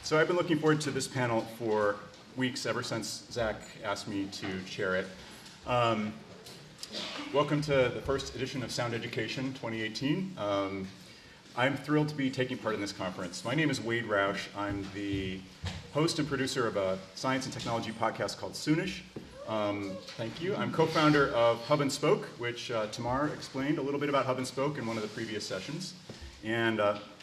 So I've been looking forward to this panel for weeks, ever since Zach asked me to chair it. Welcome to the first edition of Sound Education 2018. I'm thrilled to be taking part in this conference. My name is Wade Roush. I'm the host and producer of a science and technology podcast called Soonish. Thank you. I'm co-founder of Hub and Spoke, which Tamar explained a little bit about Hub and Spoke in one of the previous sessions. And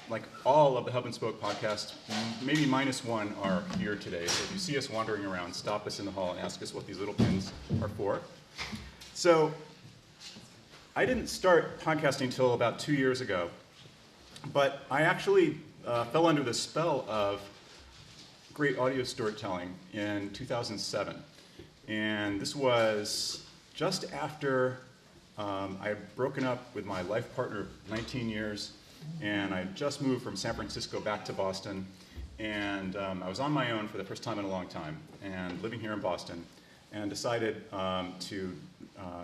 like all of the Hub and Spoke podcasts, maybe minus one are here today. So if you see us wandering around, stop us in the hall and ask us what these little pins are for. So I didn't start podcasting until about 2 years ago, but I actually fell under the spell of great audio storytelling in 2007. And this was just after I had broken up with my life partner of 19 years, and I just moved from San Francisco back to Boston, and I was on my own for the first time in a long time, and living here in Boston, and decided to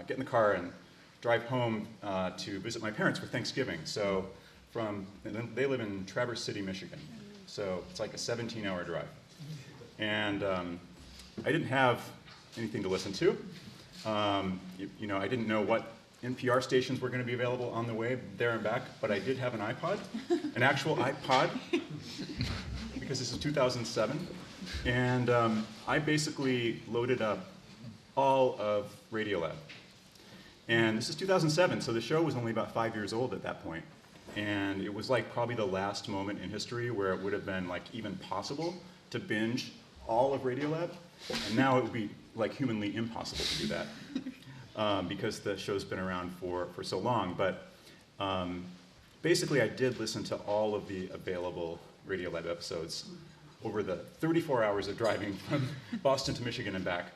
get in the car and drive home to visit my parents for Thanksgiving. So they live in Traverse City, Michigan, so it's like a 17-hour drive. And I didn't have anything to listen to. You know, I didn't know what NPR stations were going to be available on the way there and back, but I did have an iPod, an actual iPod, because this is 2007. And I basically loaded up all of Radiolab. And this is 2007, so the show was only about 5 years old at that point. And it was like probably the last moment in history where it would have been like even possible to binge all of Radiolab. And now it would be like humanly impossible to do that. Because the show's been around for so long. But basically, I did listen to all of the available Radiolab episodes over the 34 hours of driving from Boston to Michigan and back.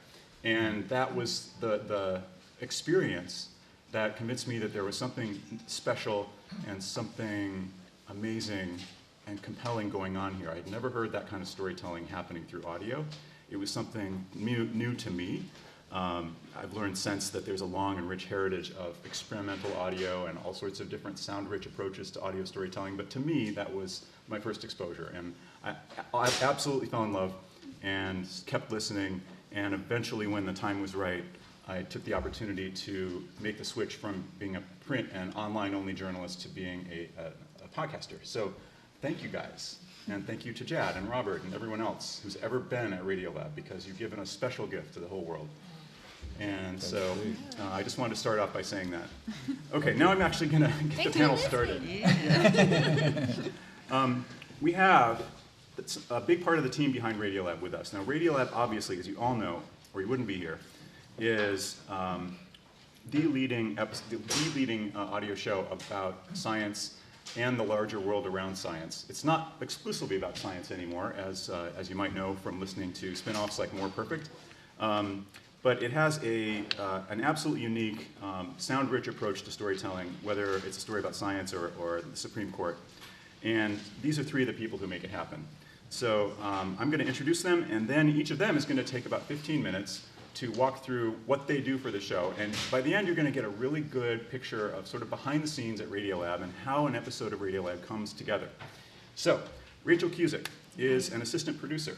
And that was the experience that convinced me that there was something special and something amazing and compelling going on here. I'd never heard that kind of storytelling happening through audio. It was something new to me. I've learned since that there's a long and rich heritage of experimental audio and all sorts of different sound-rich approaches to audio storytelling, but to me, that was my first exposure. And I absolutely fell in love and kept listening, and eventually, when the time was right, I took the opportunity to make the switch from being a print and online-only journalist to being a podcaster. So thank you guys, and thank you to Jad and Robert and everyone else who's ever been at Radiolab, because you've given a special gift to the whole world. And so I just wanted to start off by saying that. Okay, now I'm actually going to get the panel started. Yeah. We have a big part of the team behind Radiolab with us. Now, Radiolab, obviously, as you all know, or you wouldn't be here, is the leading audio show about science and the larger world around science. It's not exclusively about science anymore, as you might know from listening to spin-offs like More Perfect. But it has an absolutely unique, sound-rich approach to storytelling, whether it's a story about science or the Supreme Court. And these are three of the people who make it happen. So I'm going to introduce them, and then each of them is going to take about 15 minutes to walk through what they do for the show. And by the end, you're going to get a really good picture of sort of behind the scenes at Radiolab and how an episode of Radiolab comes together. So Rachel Cusick is an assistant producer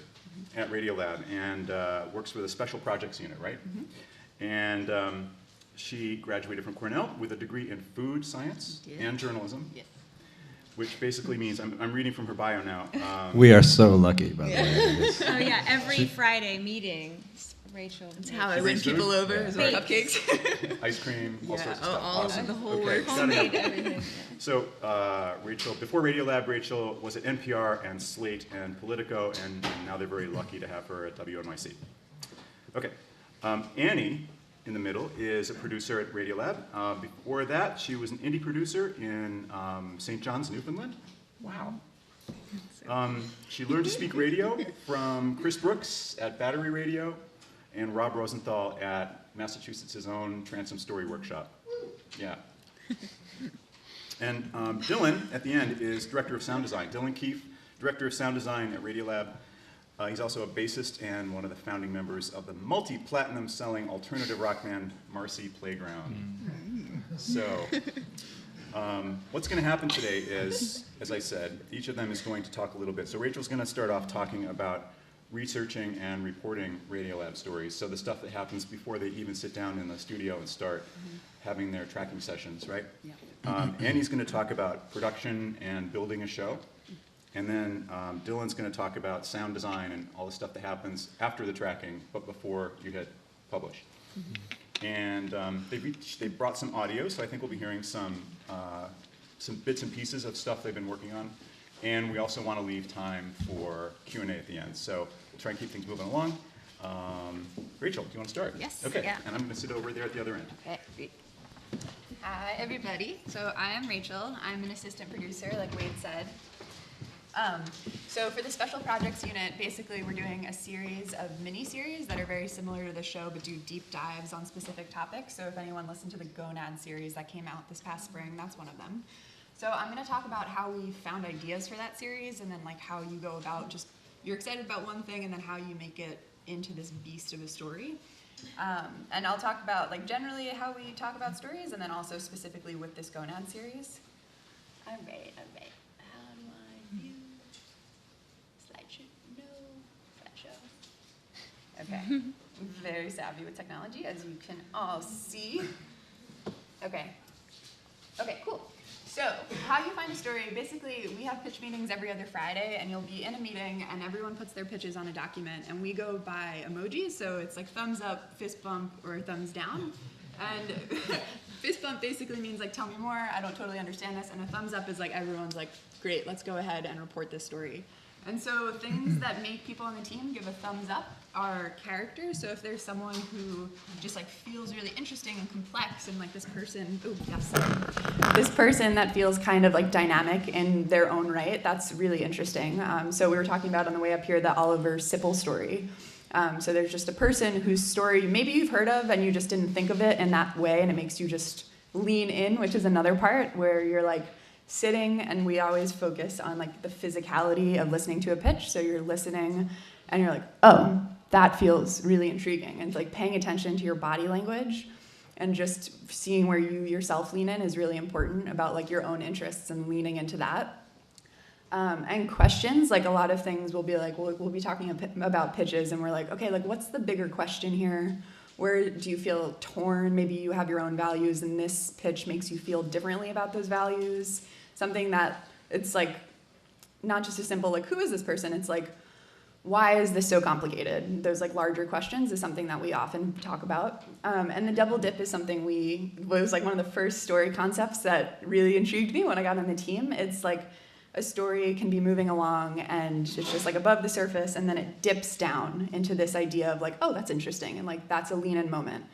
at Radiolab and works with a special projects unit, right? Mm-hmm. And she graduated from Cornell with a degree in food science and journalism, which basically means, I'm reading from her bio now. We are so lucky, by the way. Oh yeah, every Friday meeting, Rachel. That's how I win people over, is with cupcakes. Ice cream, all sorts of stuff. All awesome. the whole works. Homemade everything. So Rachel, before Radiolab, Rachel was at NPR and Slate and Politico, and now they're very lucky to have her at WNYC. Okay, Annie, in the middle, is a producer at Radiolab. Before that, she was an indie producer in St. John's, Newfoundland. Wow. She learned to speak radio from Chris Brooks at Battery Radio and Rob Rosenthal at Massachusetts' own Transom Story Workshop. Yeah. And Dylan, at the end, is director of sound design. Dylan Keefe, director of sound design at Radiolab. He's also a bassist and one of the founding members of the multi-platinum selling alternative rock band Marcy Playground. So What's going to happen today is, as I said, each of them is going to talk a little bit. So Rachel's going to start off talking about researching and reporting Radiolab stories. So the stuff that happens before they even sit down in the studio and start having their tracking sessions, right? Yeah. Annie's going to talk about production and building a show. And then Dylan's going to talk about sound design and all the stuff that happens after the tracking, but before you hit publish. And they brought some audio, so I think we'll be hearing some bits and pieces of stuff they've been working on. And we also want to leave time for Q&A at the end. So we'll try and keep things moving along. Rachel, do you want to start? Yes. Okay. Yeah. And I'm going to sit over there at the other end. Okay, great. Hi, everybody. So I am Rachel. I'm an assistant producer, like Wade said. So for the Special Projects Unit, basically we're doing a series of mini-series that are very similar to the show, but do deep dives on specific topics. So if anyone listened to the Gonads series that came out this past spring, that's one of them. So I'm going to talk about how we found ideas for that series, and then like how you go about just, you're excited about one thing, and then how you make it into this beast of a story. And I'll talk about like generally how we talk about stories, and then also specifically with this Gonad series. All right. How do I view slideshow? No slideshow. Okay. Very savvy with technology, as you can all see. Okay, cool. So, how you find a story, basically we have pitch meetings every other Friday, and you'll be in a meeting and everyone puts their pitches on a document, and we go by emojis, so it's like thumbs up, fist bump, or thumbs down. And fist bump basically means like, tell me more, I don't totally understand this, and a thumbs up is like, everyone's like, great, let's go ahead and report this story. And so things that make people on the team give a thumbs up are characters. So if there's someone who just like feels really interesting and complex, and like this person, this person that feels kind of like dynamic in their own right, that's really interesting. So we were talking about on the way up here the Oliver Sipple story. So there's just a person whose story maybe you've heard of and you just didn't think of it in that way, and it makes you just lean in, which is another part where you're like, sitting, and we always focus on like the physicality of listening to a pitch. So you're listening and you're like, oh, that feels really intriguing. And like paying attention to your body language and just seeing where you yourself lean in is really important about like your own interests and leaning into that. And questions, like a lot of things will be like, we'll be talking about pitches, and we're like, okay, like what's the bigger question here? Where do you feel torn? Maybe you have your own values and this pitch makes you feel differently about those values. Something that it's like not just a simple like, who is this person? It's like, why is this so complicated? Those like larger questions is something that we often talk about. And the double dip is something was like one of the first story concepts that really intrigued me when I got on the team. It's like a story can be moving along and it's just like above the surface, and then it dips down into this idea of like, oh, that's interesting, and like that's a lean in moment.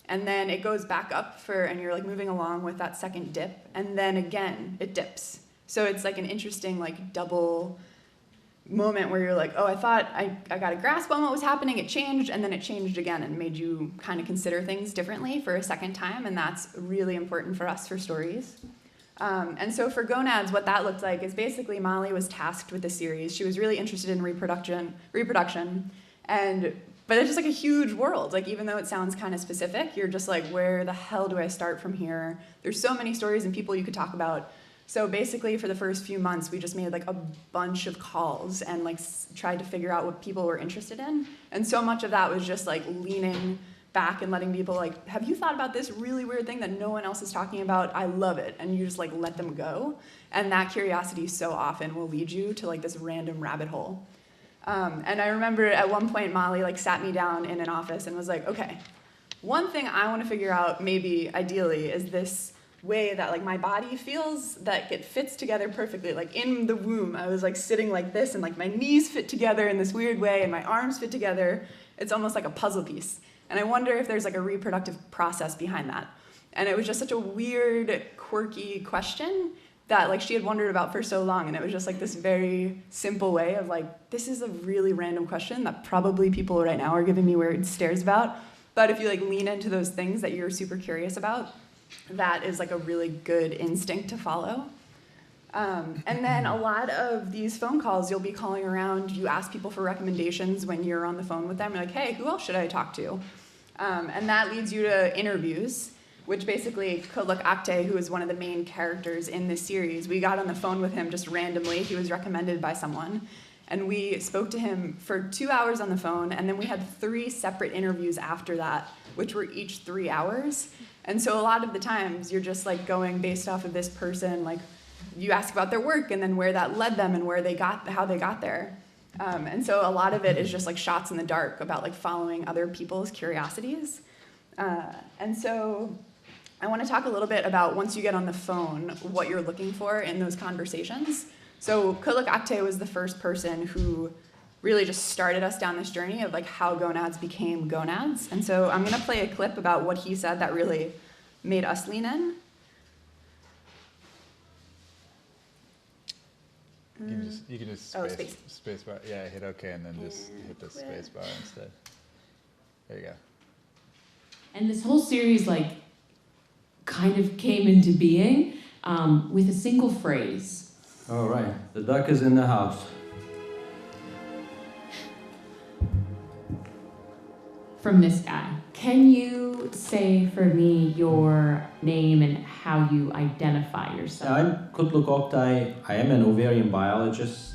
And then it goes back up and you're like moving along with that second dip, and then again it dips. So it's like an interesting like double moment where you're like, oh, I thought I got a grasp on what was happening, it changed, and then it changed again and made you kind of consider things differently for a second time, and that's really important for us for stories. And so for Gonads, what that looked like is basically Molly was tasked with the series. She was really interested in reproduction, but it's just like a huge world. Like even though it sounds kind of specific, you're just like, where the hell do I start from here? There's so many stories and people you could talk about. So basically for the first few months, we just made like a bunch of calls and like tried to figure out what people were interested in. And so much of that was just like leaning back and letting people like, have you thought about this really weird thing that no one else is talking about? I love it. And you just like let them go. And that curiosity so often will lead you to like this random rabbit hole. And I remember at one point Molly like sat me down in an office and was like, okay, one thing I want to figure out maybe ideally is this way that like my body feels that it fits together perfectly. Like in the womb, I was like sitting like this and like my knees fit together in this weird way and my arms fit together. It's almost like a puzzle piece. And I wonder if there's like a reproductive process behind that. And it was just such a weird, quirky question that like she had wondered about for so long, and it was just like this very simple way of like, this is a really random question that probably people right now are giving me weird stares about, but if you like lean into those things that you're super curious about, that is like a really good instinct to follow. And then a lot of these phone calls, you'll be calling around, you ask people for recommendations when you're on the phone with them, you're like, hey, who else should I talk to? And that leads you to interviews. which basically Kuluk Akte, who is one of the main characters in this series, we got on the phone with him just randomly. He was recommended by someone. And we spoke to him for 2 hours on the phone, and then we had 3 separate interviews after that, which were each 3 hours. And so a lot of the times you're just like going based off of this person, like you ask about their work and then where that led them and how they got there. And so a lot of it is just like shots in the dark about like following other people's curiosities. And so I want to talk a little bit about, once you get on the phone, what you're looking for in those conversations. So Kuluk Akte was the first person who really just started us down this journey of like how Gonads became Gonads. And so I'm going to play a clip about what he said that really made us lean in. You can just space bar. Yeah, hit OK and then just hit the space bar instead. There you go. And this whole series like kind of came into being with a single phrase. All right, the duck is in the house. From this guy. Can you say for me your name and how you identify yourself? I'm Kutluk Oktay. I am an ovarian biologist.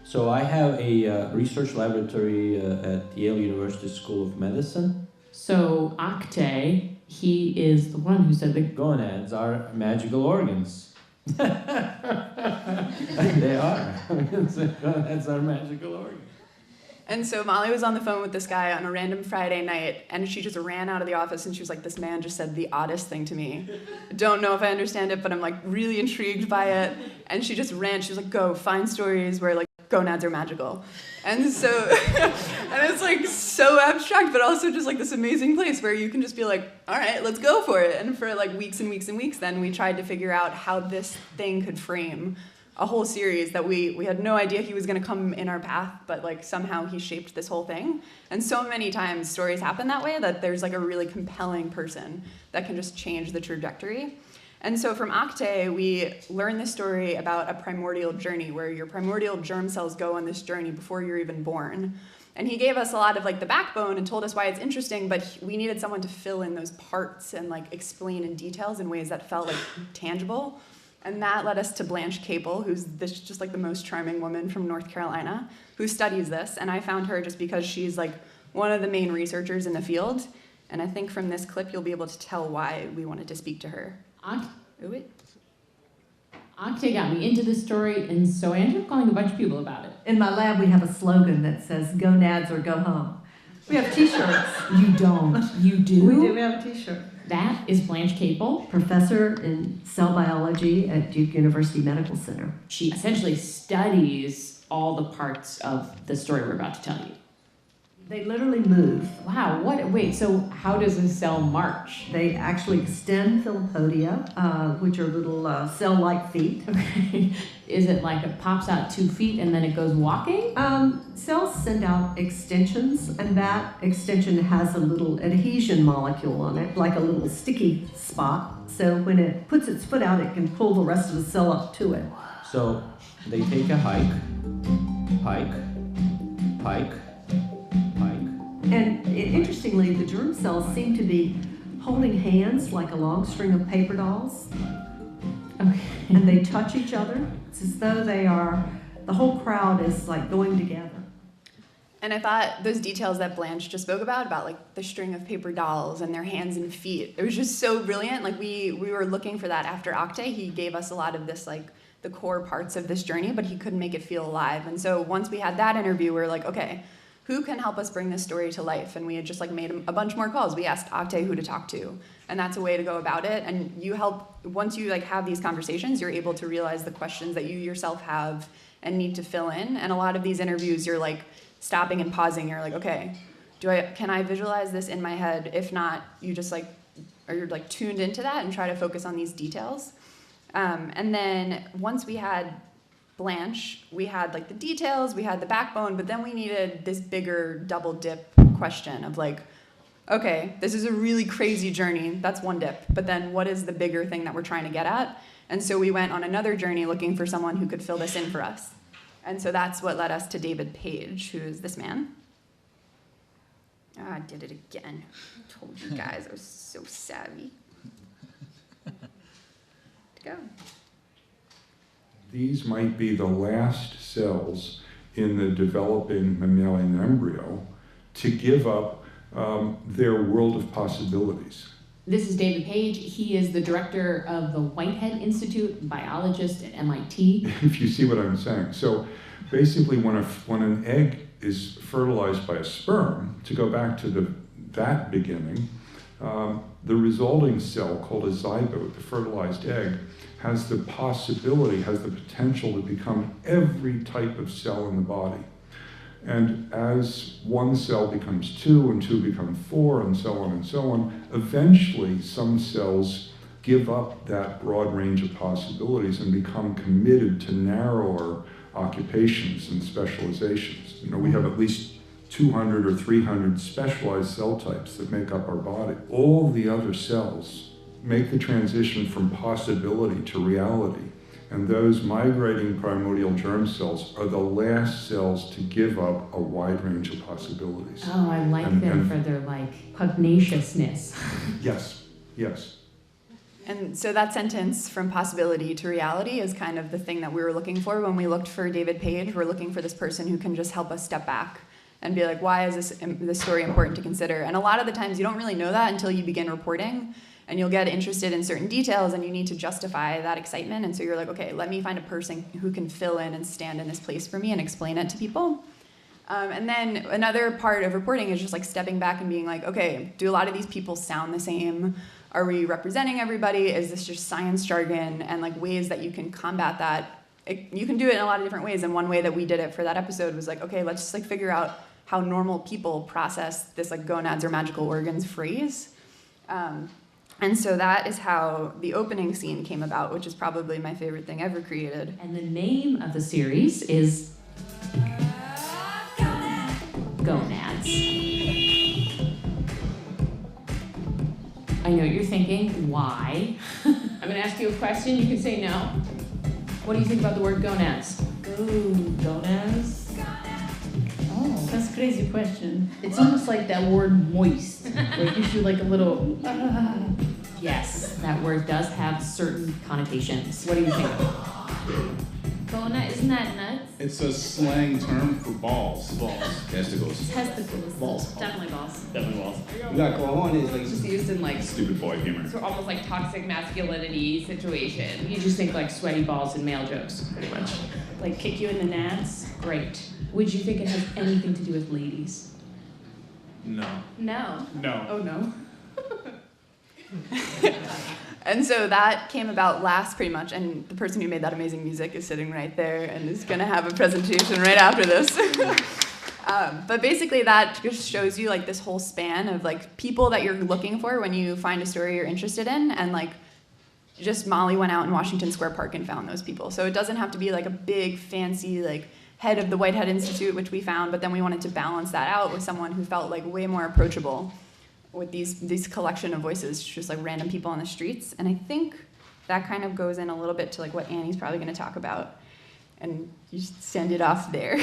So I have a research laboratory at Yale University School of Medicine. So Akte, he is the one who said the Gonads are magical organs. They are. Gonads are magical organs. And so Molly was on the phone with this guy on a random Friday night, and she just ran out of the office, and she was like, this man just said the oddest thing to me. Don't know if I understand it, but I'm like really intrigued by it. And she just ran. She was like, go find stories where like gonads are magical. And so, and it's like so abstract, but also just like this amazing place where you can just be like, all right, let's go for it. And for like weeks and weeks and weeks, then we tried to figure out how this thing could frame a whole series that we had no idea he was going to come in our path, but like somehow he shaped this whole thing. And so many times stories happen that way, that there's like a really compelling person that can just change the trajectory. And so from Akte, we learn this story about a primordial journey where your primordial germ cells go on this journey before you're even born. And he gave us a lot of like the backbone and told us why it's interesting, but we needed someone to fill in those parts and like explain in details in ways that felt like tangible. And that led us to Blanche Capel, who's this just like the most charming woman from North Carolina who studies this. And I found her just because she's like one of the main researchers in the field. And I think from this clip, you'll be able to tell why we wanted to speak to her. Akte got me into this story, and so I ended up calling a bunch of people about it. In my lab, we have a slogan that says, "Gonads or go home." We have T-shirts. You don't. You do? We do. We have a T-shirt. That is Blanche Capel. Professor in cell biology at Duke University Medical Center. She essentially studies all the parts of the story we're about to tell you. They literally move. Wow, wait, so how does a cell march? They actually extend filopodia, which are little cell-like feet. Okay. Is it like it pops out 2 feet and then it goes walking? Cells send out extensions, and that extension has a little adhesion molecule on it, like a little sticky spot. So when it puts its foot out, it can pull the rest of the cell up to it. So they take a hike. And interestingly, the germ cells seem to be holding hands like a long string of paper dolls. Okay. And they touch each other. It's as though the whole crowd is like going together. And I thought those details that Blanche just spoke about like the string of paper dolls and their hands and feet, it was just so brilliant. Like we were looking for that after Akte. He gave us a lot of this, like the core parts of this journey, but he couldn't make it feel alive. And so once we had that interview, we were like, okay, who can help us bring this story to life? And we had just like made a bunch more calls. We asked Akte who to talk to, and that's a way to go about it. And you help, once you like have these conversations, you're able to realize the questions that you yourself have and need to fill in. And a lot of these interviews, you're like stopping and pausing. You're like, okay, can I visualize this in my head? If not, you just like, or you're like tuned into that and try to focus on these details. And then once we had Blanche, we had like the details, we had the backbone, but then we needed this bigger double dip question of like, okay, this is a really crazy journey. That's one dip. But then what is the bigger thing that we're trying to get at? And so we went on another journey looking for someone who could fill this in for us. And so that's what led us to David Page, who is this man. I did it again. I told you guys I was so savvy. to go. These might be the last cells in the developing mammalian embryo to give up their world of possibilities. This is David Page. He is the director of the Whitehead Institute, biologist at MIT. If you see what I'm saying. So basically when an egg is fertilized by a sperm, to go back to that beginning, the resulting cell called a zygote, the fertilized egg, has the possibility, has the potential to become every type of cell in the body. And as one cell becomes two, and two become four, and so on, eventually some cells give up that broad range of possibilities and become committed to narrower occupations and specializations. You know, we have at least 200 or 300 specialized cell types that make up our body. All the other cells make the transition from possibility to reality. And those migrating primordial germ cells are the last cells to give up a wide range of possibilities. Oh, I like them for their pugnaciousness. Yes, yes. And so that sentence, from possibility to reality, is kind of the thing that we were looking for when we looked for David Page. We're looking for this person who can just help us step back and be like, why is this story important to consider? And a lot of the times you don't really know that until you begin reporting, and you'll get interested in certain details and you need to justify that excitement. And so you're like, okay, let me find a person who can fill in and stand in this place for me and explain it to people. And then another part of reporting is just stepping back and being like, okay, do a lot of these people sound the same? Are we representing everybody? Is this just science jargon? And ways that you can combat that. You can do it in a lot of different ways. And one way that we did it for that episode was okay, let's just figure out how normal people process this gonads or magical organs phrase. And so that is how the opening scene came about, which is probably my favorite thing ever created. And the name of the series is Gonads. I know what you're thinking. Why? I'm going to ask you a question. You can say no. What do you think about the word gonads? Gonads? Oh, that's a crazy question. It's almost like that word moist, where it gives you a little... Yes, that word does have certain connotations. What do you think? Gonad, isn't that nuts? It's a slang term for balls. Testicles. Balls. Definitely balls. Definitely balls. You got cojones, It's just used in stupid boy humor. So almost toxic masculinity situation. You just think sweaty balls and male jokes, pretty much. Kick you in the nads? Great. Would you think it has anything to do with ladies? No. No. No. Oh no. And so that came about last, pretty much, and the person who made that amazing music is sitting right there and is going to have a presentation right after this. But basically that just shows you this whole span of people that you're looking for when you find a story you're interested in, and just Molly went out in Washington Square Park and found those people. So it doesn't have to be a big fancy head of the Whitehead Institute, which we found, but then we wanted to balance that out with someone who felt way more approachable with these collection of voices, just random people on the streets. And I think that kind of goes in a little bit to what Annie's probably going to talk about. And you just send it off there.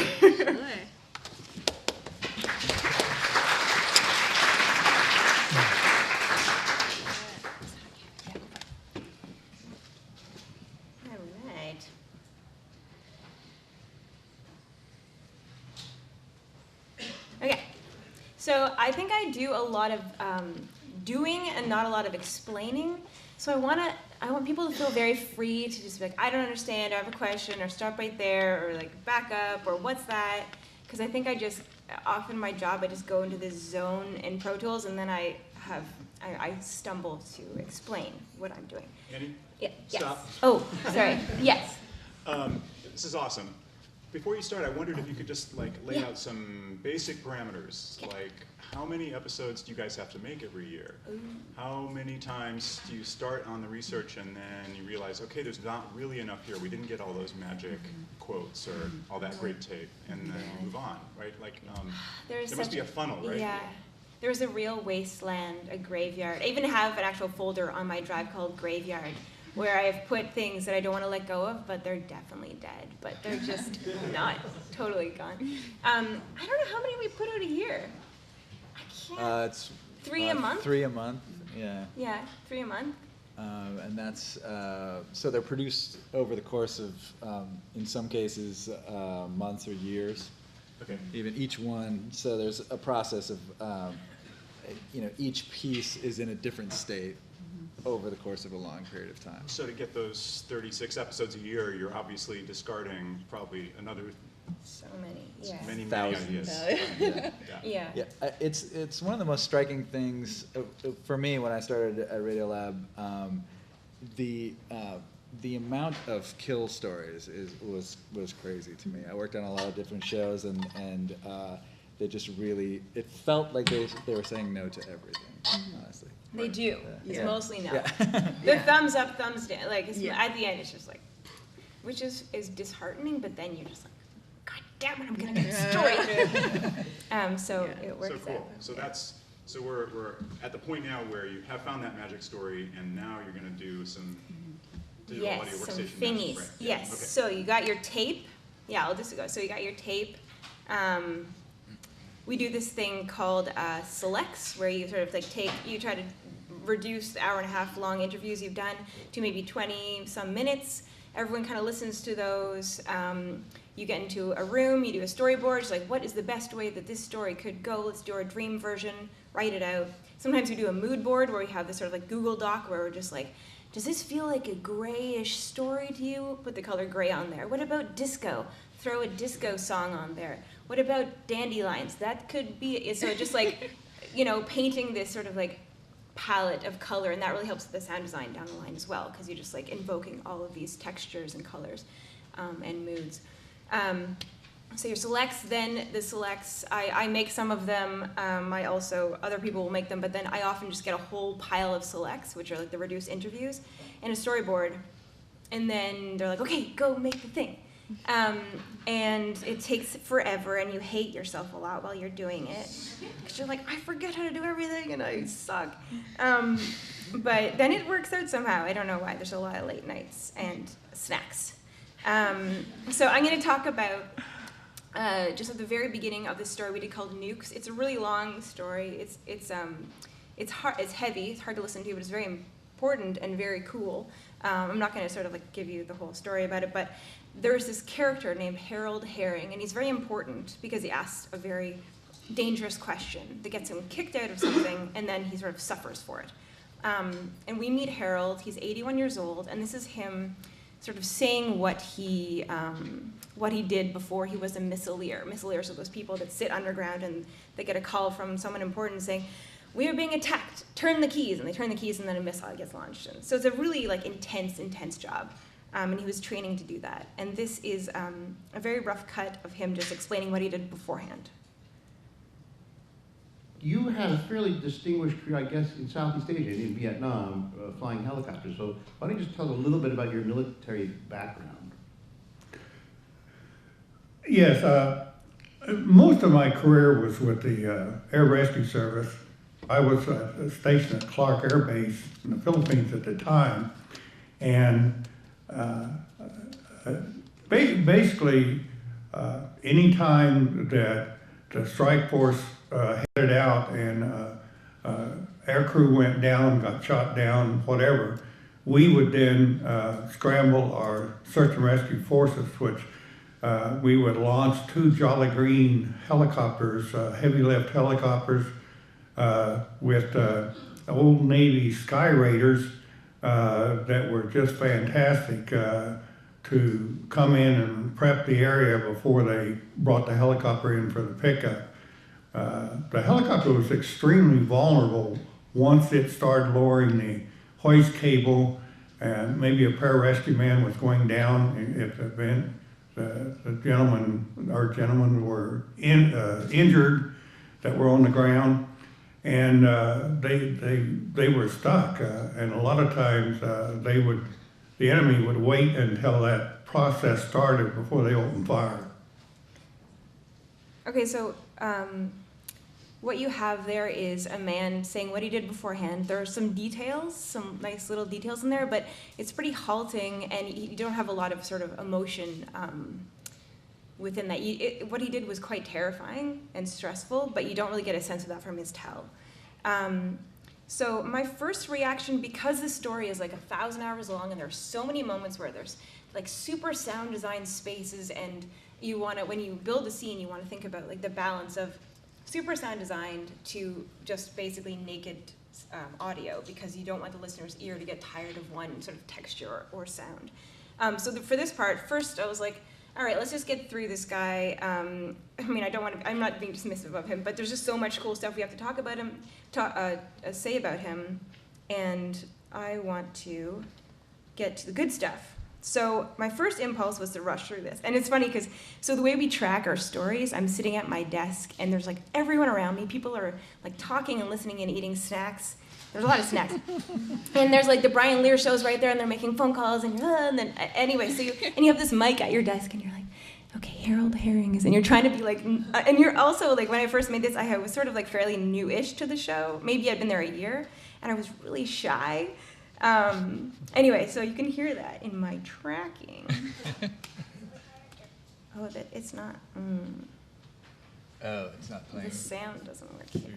So I think I do a lot of doing and not a lot of explaining. So I want people to feel very free to just be I don't understand, or I have a question, or stop right there, or back up, or what's that? Because I think often my job, I just go into this zone in Pro Tools, and then I stumble to explain what I'm doing. Annie? Yeah. Stop. Yes. Oh, sorry. Yes. This is awesome. Before you start, I wondered if you could just lay out some basic parameters, how many episodes do you guys have to make every year? How many times do you start on the research and then you realize, okay, there's not really enough here. We didn't get all those magic quotes or all that great tape, and then move on, right? There must be a funnel, right? Yeah. There's a real wasteland, a graveyard. I even have an actual folder on my drive called Graveyard, where I've put things that I don't want to let go of, but they're definitely dead. But they're just not totally gone. I don't know how many we put out a year. I can't. It's 3 a month? 3 a month, yeah. Yeah, 3 a month. and that's so they're produced over the course of, in some cases, months or years. Okay. Even each one. So there's a process of, each piece is in a different state over the course of a long period of time. So to get those 36 episodes a year, you're obviously discarding probably another So many, yeah. many Thousands. ideas. Yeah. Yeah, it's one of the most striking things for me when I started at Radiolab. The amount of kill stories was crazy to me. I worked on a lot of different shows, and they just really, it felt like they were saying no to everything, honestly. They do. Yeah. It's Yeah. mostly no. Yeah. The thumbs up, thumbs down. Like it's, Yeah. at the end, it's just like, which is disheartening. But then you're just like, God damn it, I'm gonna get the story through. So it works So cool. out. So so we're at the point now where you have found that magic story, and now you're going to do some digital audio Yes, some workstation thingies. magic, right? Yeah, Yes. okay. So you got your tape. Yeah, I'll just go. So you got your tape. We do this thing called selects, where you sort of like you try to reduce the hour and a half long interviews you've done to maybe 20 some minutes. Everyone kind of listens to those. You get into a room, you do a storyboard. It's like, what is the best way that this story could go? Let's do our dream version, write it out. Sometimes we do a mood board where we have this sort of like Google Doc where we're just like, does this feel like a grayish story to you? Put the color gray on there. What about disco? Throw a disco song on there. What about dandelions? That could be, so just like, painting this sort of like palette of color, and that really helps with the sound design down the line as well, because you're just like invoking all of these textures and colors and moods. So your selects, then the selects, I make some of them, other people will make them, but then I often just get a whole pile of selects, which are like the reduced interviews, and a storyboard, and then they're like, okay, go make the thing. And it takes forever, and you hate yourself a lot while you're doing it, because you're like, I forget how to do everything, and I suck. But then it works out somehow. I don't know why. There's a lot of late nights and snacks. So I'm going to talk about just at the very beginning of the story we did called Nukes. It's a really long story. It's hard. It's heavy. It's hard to listen to, but it's very important and very cool. I'm not going to sort of like give you the whole story about it, but there's this character named Harold Herring, and he's very important because he asks a very dangerous question that gets him kicked out of something, and then he sort of suffers for it. And we meet Harold. He's 81 years old, and this is him sort of saying what he did before he was a missileer. Missileers are those people that sit underground and they get a call from someone important saying, we are being attacked, turn the keys, and they turn the keys and then a missile gets launched. And so it's a really like intense job. And he was training to do that. And this is a very rough cut of him just explaining what he did beforehand. You had a fairly distinguished career, I guess, in Southeast Asia, in Vietnam, flying helicopters. So why don't you just tell a little bit about your military background? Yes, most of my career was with the Air Rescue Service. I was stationed at Clark Air Base in the Philippines at the time, and basically, any time that the strike force headed out and aircrew went down, got shot down, whatever, we would then scramble our search and rescue forces, which we would launch 2 Jolly Green helicopters, heavy lift helicopters, with old Navy Sky Raiders that were just fantastic to come in and prep the area before they brought the helicopter in for the pickup. The helicopter was extremely vulnerable once it started lowering the hoist cable, and maybe a pararescue man was going down if the event. Our gentlemen were injured that were on the ground, and they were stuck. And a lot of times the enemy would wait until that process started before they opened fire. Okay, so what you have there is a man saying what he did beforehand. There are some details, some nice little details in there, but it's pretty halting, and you don't have a lot of sort of emotion within that. What he did was quite terrifying and stressful, but you don't really get a sense of that from his tell. So my first reaction, because the story is like 1,000 hours long and there's so many moments where there's like super sound design spaces, and you want to, when you build a scene, you want to think about like the balance of super sound designed to just basically naked audio, because you don't want the listener's ear to get tired of one sort of texture or sound. For this part, first I was like, all right, let's just get through this guy. I mean, I'm not being dismissive of him, but there's just so much cool stuff we have to talk about him, say about him, and I want to get to the good stuff. So my first impulse was to rush through this. And it's funny because, so the way we track our stories, I'm sitting at my desk and there's like everyone around me. People are like talking and listening and eating snacks. There's a lot of snacks. And there's like the Brian Lear shows right there and they're making phone calls and then anyway, so you have this mic at your desk and you're like, okay, Harold Herring and you're trying to be like, and you're also like, when I first made this, I was sort of like fairly new-ish to the show. Maybe I'd been there a year and I was really shy. Anyway, so you can hear that in my tracking. Oh, that it's not. Oh, it's not playing. The sound doesn't work here.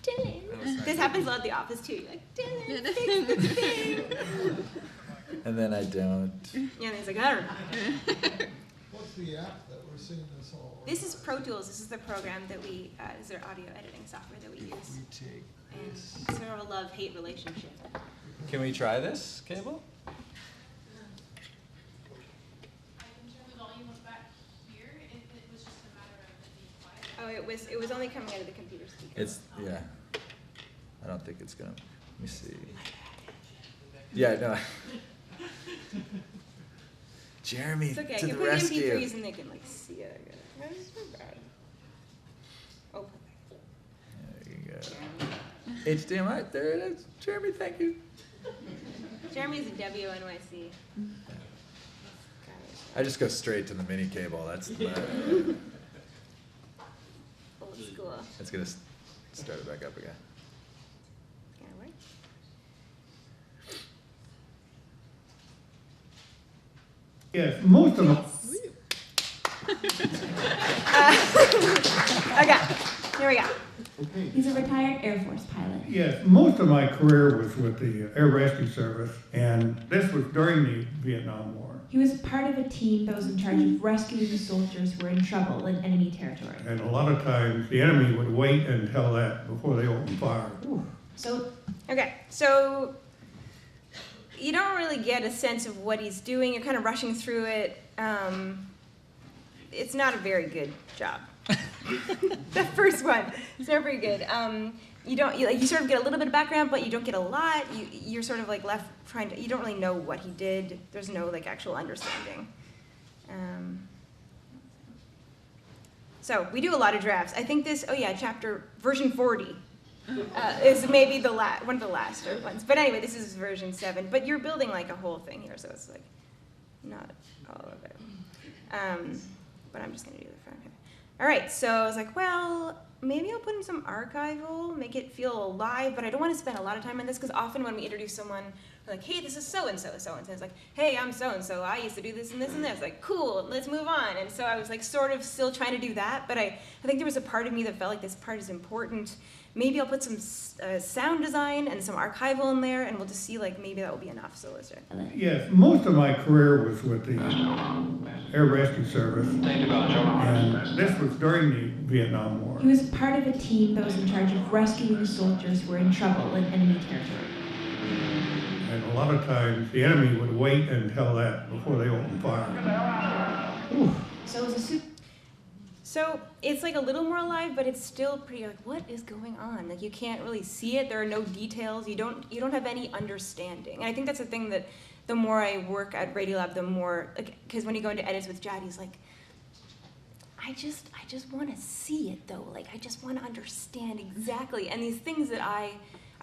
Dylan. This happens a lot at the office too. You're like, Dylan, fix the thing. And then I don't. Yeah, and he's like, I don't know. What's the app that we're seeing this all? This is Pro Tools. This is the program that we, this is our audio editing software that we use. And it's sort of a love-hate relationship. Can we try this cable? Oh, it was only coming out of the computer speaker. It's, yeah. I don't think it's gonna, let me see. Yeah, no. Jeremy, It's okay. to I the can put rescue. MP3s and they can like see it. I guess. It's not bad. Oh, There you go. HDMI, there it is. Jeremy, thank you. Jeremy's a WNYC. I just go straight to the mini cable. That's the Old school. It's gonna start it back up again. Gonna work. Yes, most of them. Okay, here we go. He's a retired Air Force pilot. Yes, most of my career was with the Air Rescue Service, and this was during the Vietnam War. He was part of a team that was in charge of rescuing soldiers who were in trouble in enemy territory. And a lot of times, the enemy would wait until that before they opened fire. So you don't really get a sense of what he's doing. You're kind of rushing through it. It's not a very good job. The first one, it's not very good. You sort of get a little bit of background, but you don't get a lot. You're sort of like left trying to. You don't really know what he did. There's no like actual understanding. So we do a lot of drafts. I think this. Oh yeah, chapter version 40 is maybe one of the last ones. But anyway, this is version 7. But you're building like a whole thing here, so it's like not all of it. But I'm just gonna do the front here. All right, so I was like, well, maybe I'll put in some archival, make it feel alive, but I don't want to spend a lot of time on this because often when we introduce someone, we're like, hey, this is so-and-so, so-and-so. It's like, hey, I'm so-and-so, I used to do this and this and this. Like, cool, let's move on. And so I was like sort of still trying to do that, but I think there was a part of me that felt like this part is important. Maybe I'll put some sound design and some archival in there, and we'll just see like maybe that will be enough. So let's try. Yes, most of my career was with the Air Rescue Service, and this was during the Vietnam War. He was part of a team that was in charge of rescuing soldiers who were in trouble in enemy territory. And a lot of times, the enemy would wait until that before they opened fire. So it was a So it's like a little more alive, but it's still pretty like, what is going on? Like you can't really see it. There are no details. You don't have any understanding. And I think that's the thing that the more I work at Radiolab, the more, because when you go into edits with Jad, he's like, I just want to see it though. Like I just want to understand exactly. And these things that I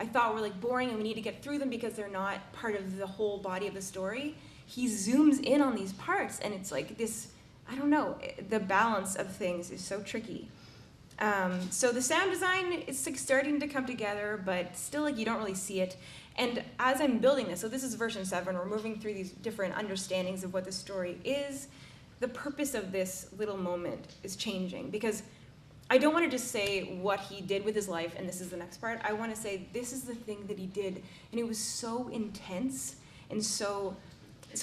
thought were like boring and we need to get through them because they're not part of the whole body of the story. He zooms in on these parts and it's like this, I don't know, the balance of things is so tricky. So the sound design is like starting to come together, but still like you don't really see it. And as I'm building this, so this is version 7, we're moving through these different understandings of what the story is. The purpose of this little moment is changing because I don't want to just say what he did with his life and this is the next part. I want to say this is the thing that he did, and it was so intense and so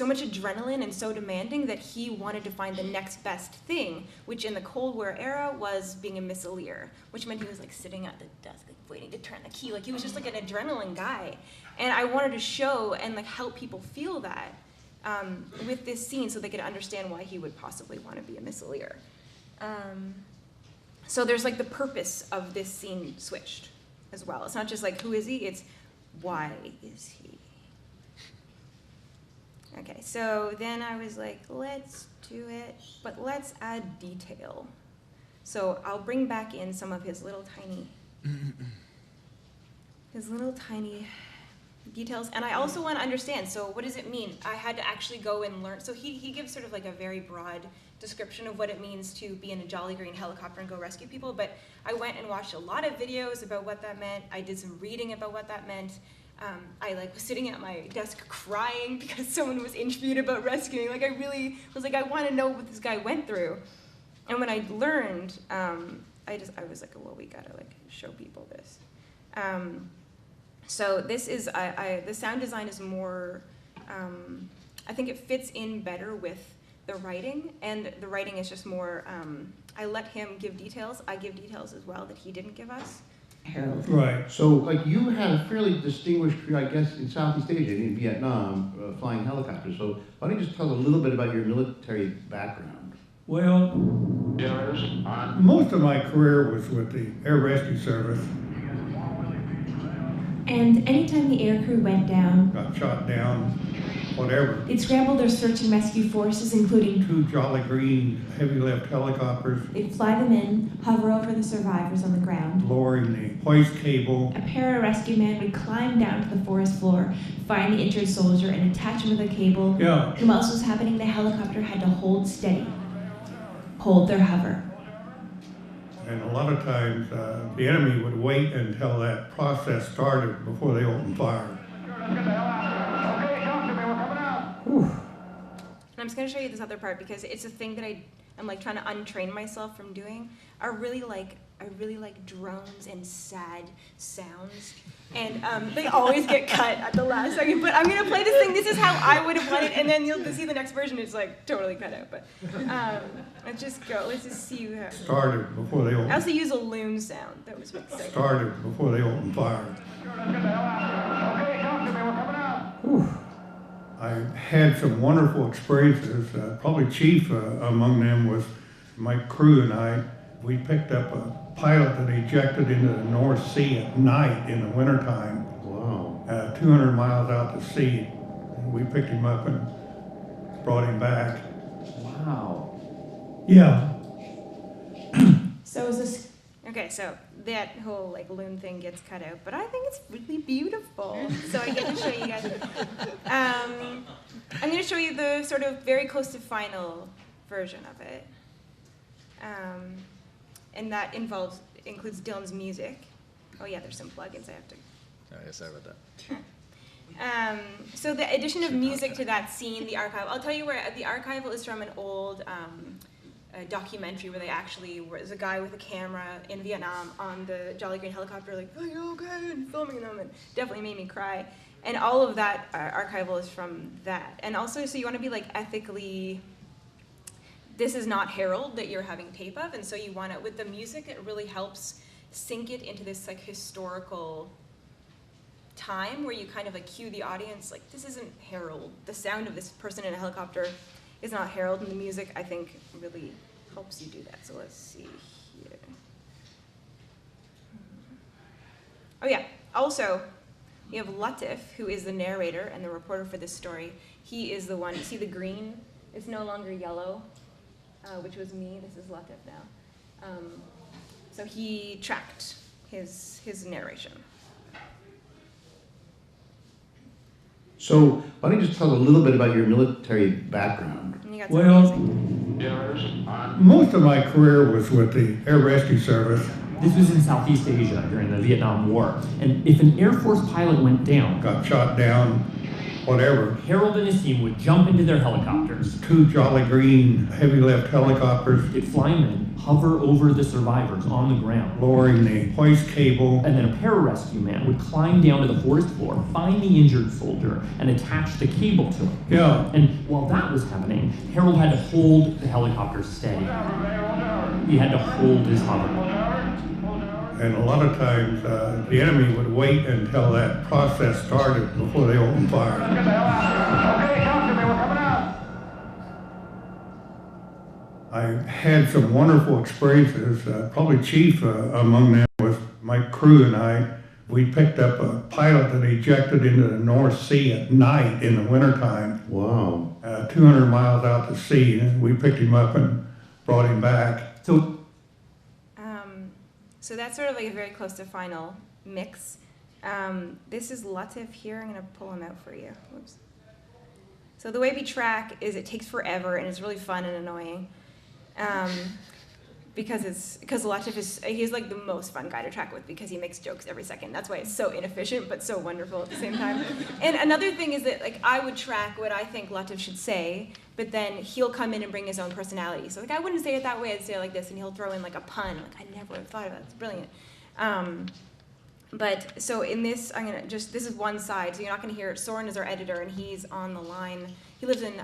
much adrenaline and so demanding that he wanted to find the next best thing, which in the Cold War era was being a missileer, which meant he was like sitting at the desk like waiting to turn the key. Like he was just like an adrenaline guy. And I wanted to show and like help people feel that with this scene so they could understand why he would possibly want to be a missileer. So there's like the purpose of this scene switched as well. It's not just like who is he, it's why is he? Okay, so then I was like, let's do it, but let's add detail. So I'll bring back in some of his little tiny details. And I also want to understand, so what does it mean? I had to actually go and learn. So he gives sort of like a very broad description of what it means to be in a Jolly Green helicopter and go rescue people, but I went and watched a lot of videos about what that meant. I did some reading about what that meant. I like was sitting at my desk crying because someone was interviewed about rescuing. Like I really was like, I want to know what this guy went through. And when I learned, I was like, well, we gotta like show people this. So this is, the sound design is more, I think it fits in better with the writing, and the writing is just more, I let him give details. I give details as well that he didn't give us. Right. So, like, you had a fairly distinguished career, I guess, in Southeast Asia, in Vietnam, flying helicopters. So, why don't you just tell a little bit about your military background? Well, most of my career was with the Air Rescue Service. And anytime the aircrew went down, got shot down, whatever. They'd scramble their search and rescue forces, including 2 Jolly Green heavy-lift helicopters. They'd fly them in, hover over the survivors on the ground. Lowering the hoist cable. A pararescue man would climb down to the forest floor, find the injured soldier, and attach him with a cable. Yeah. And while this was happening, the helicopter had to hold steady, hold their hover. And a lot of times, the enemy would wait until that process started before they opened fire. And I'm just going to show you this other part because it's a thing that I'm like trying to untrain myself from doing. I really like drones and sad sounds, and they always get cut at the last second. But I'm going to play this thing. This is how I would have wanted, and then you'll see the next version. It's like totally cut out. But let's just go. Let's just see. Started before they opened. I also use a loon sound. That was exciting. Started before they opened fire. I had some wonderful experiences. Probably chief among them was my crew and I. We picked up a pilot that ejected into the North Sea at night in the wintertime. Wow. 200 miles out to sea. We picked him up and brought him back. Wow. Yeah. So is this... Okay, so that whole like loon thing gets cut out, but I think it's really beautiful. So I get to show you guys. I'm going to show you the sort of very close to final version of it. And that includes Dylan's music. Oh yeah, there's some plugins I have to... Oh yeah, sorry about that. So the addition of music to that scene, the archive, I'll tell you where the archival is from an old documentary where they actually was a guy with a camera in Vietnam on the Jolly Green helicopter, like, "Are you okay?" and filming them, and definitely made me cry. And all of that archival is from that. And also, so you want to be like ethically. This is not Herald that you're having tape of, and so you want to, with the music, it really helps sink it into this like historical time where you kind of like cue the audience, like, this isn't Herald. The sound of this person in a helicopter is not Herald, and the music, I think, really helps you do that. So let's see here. Oh yeah, also, we have Latif, who is the narrator and the reporter for this story. He is the one, you see the green? It's no longer yellow. Which was me. This is Latif now. So he tracked his narration. So why don't you just tell a little bit about your military background? And you got some Well, music. most of my career was with the Air Rescue Service. This was in Southeast Asia during the Vietnam War. And if an Air Force pilot went down, got shot down, whatever. Harold and his team would jump into their helicopters. 2 Jolly Green heavy lift helicopters. They'd fly in, hover over the survivors on the ground. Lowering the hoist cable. And then a pararescue man would climb down to the forest floor, find the injured soldier, and attach the cable to him. Yeah. And while that was happening, Harold had to hold the helicopter steady. He had to hold his hover. And a lot of times, the enemy would wait until that process started before they opened fire. I had some wonderful experiences. Probably chief among them was my crew and I. We picked up a pilot that ejected into the North Sea at night in the wintertime. Wow. 200 miles out to sea. And we picked him up and brought him back. So that's sort of like a very close to final mix. This is Latif here. I'm going to pull him out for you. Whoops. So the way we track is it takes forever and it's really fun and annoying. Because Latif he's like the most fun guy to track with because he makes jokes every second. That's why it's so inefficient but so wonderful at the same time. And another thing is that like I would track what I think Latif should say, but then he'll come in and bring his own personality. So like I wouldn't say it that way, I'd say it like this, and he'll throw in like a pun. Like I never would have thought of that. It's brilliant. But so in this, this is one side, so you're not gonna hear it. Soren is our editor, and he's on the line. He lives in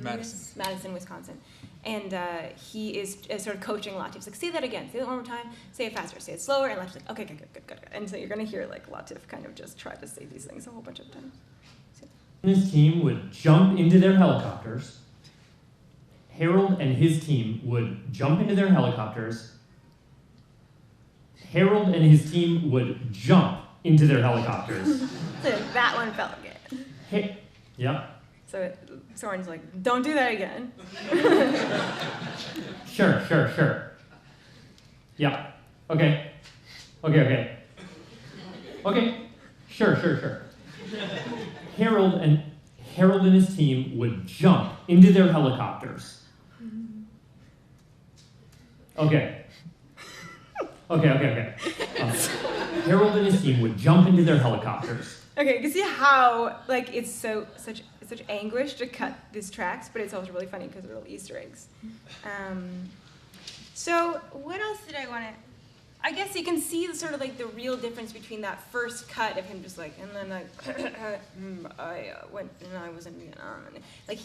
Madison, Wisconsin. And he is sort of coaching Latif. He's like, say that again, say that one more time, say it faster, say it slower, and Latif's like, okay, good. And so you're gonna hear like Latif kind of just try to say these things a whole bunch of times. His team would jump into their helicopters. Harold and his team would jump into their helicopters. Harold and his team would jump into their helicopters. So that one felt good. Yeah. So Soren's like, don't do that again. Sure. Yeah. Okay. Sure. Harold and his team would jump into their helicopters. Okay. Harold and his team would jump into their helicopters. Okay, you can see how like it's such anguish to cut these tracks, but it's also really funny because they're little Easter eggs. So what else did I want to? I guess you can see sort of like the real difference between that first cut of him just like, and then like, I went and I was in Vietnam. And like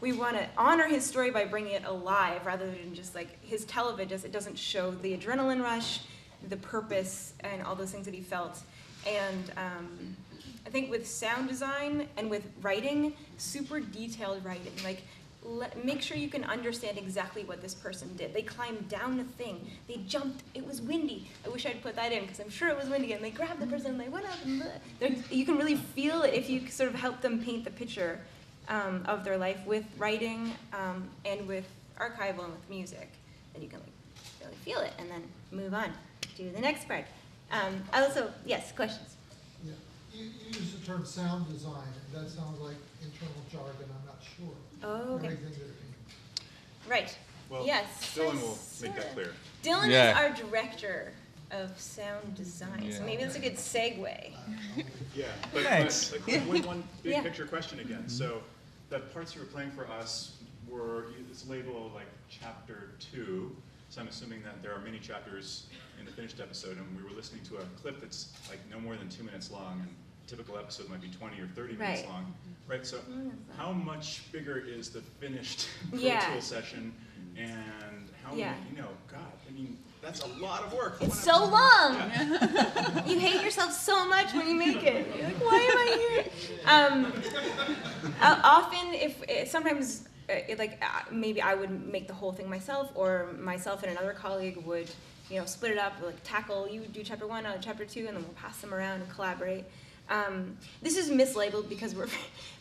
we want to honor his story by bringing it alive rather than just like his television. It doesn't show the adrenaline rush, the purpose, and all those things that he felt. And I think with sound design and with writing, super detailed writing, like make sure you can understand exactly what this person did. They climbed down a thing. They jumped. It was windy. I wish I'd put that in because I'm sure it was windy. And they grabbed the person and they went up. And you can really feel it if you sort of help them paint the picture of their life with writing and with archival and with music. Then you can like really feel it and then move on to the next part. Also, yes, questions? Yeah. You use the term sound design, and that sounds like internal jargon. I'm not sure. Oh, okay. Anything that it means. Right. Well, yes. Dylan will make that clear. Dylan is our director of sound design, so maybe that's a good segue. Yeah, but Thanks. One big picture question again. So the parts you were playing for us were, it's labeled like chapter 2, so I'm assuming that there are many chapters in the finished episode, and we were listening to a clip that's like no more than 2 minutes long, and a typical episode might be 20 or 30 minutes long. Right, so how much bigger is the finished Pro Tool session, and how many, God, I mean, that's a lot of work. It's so long. You hate yourself so much when you make it. You're like, why am I here? Often, sometimes, maybe I would make the whole thing myself, or myself and another colleague would, split it up, like tackle, you do chapter 1, I'll do chapter 2, and then we'll pass them around and collaborate. This is mislabeled because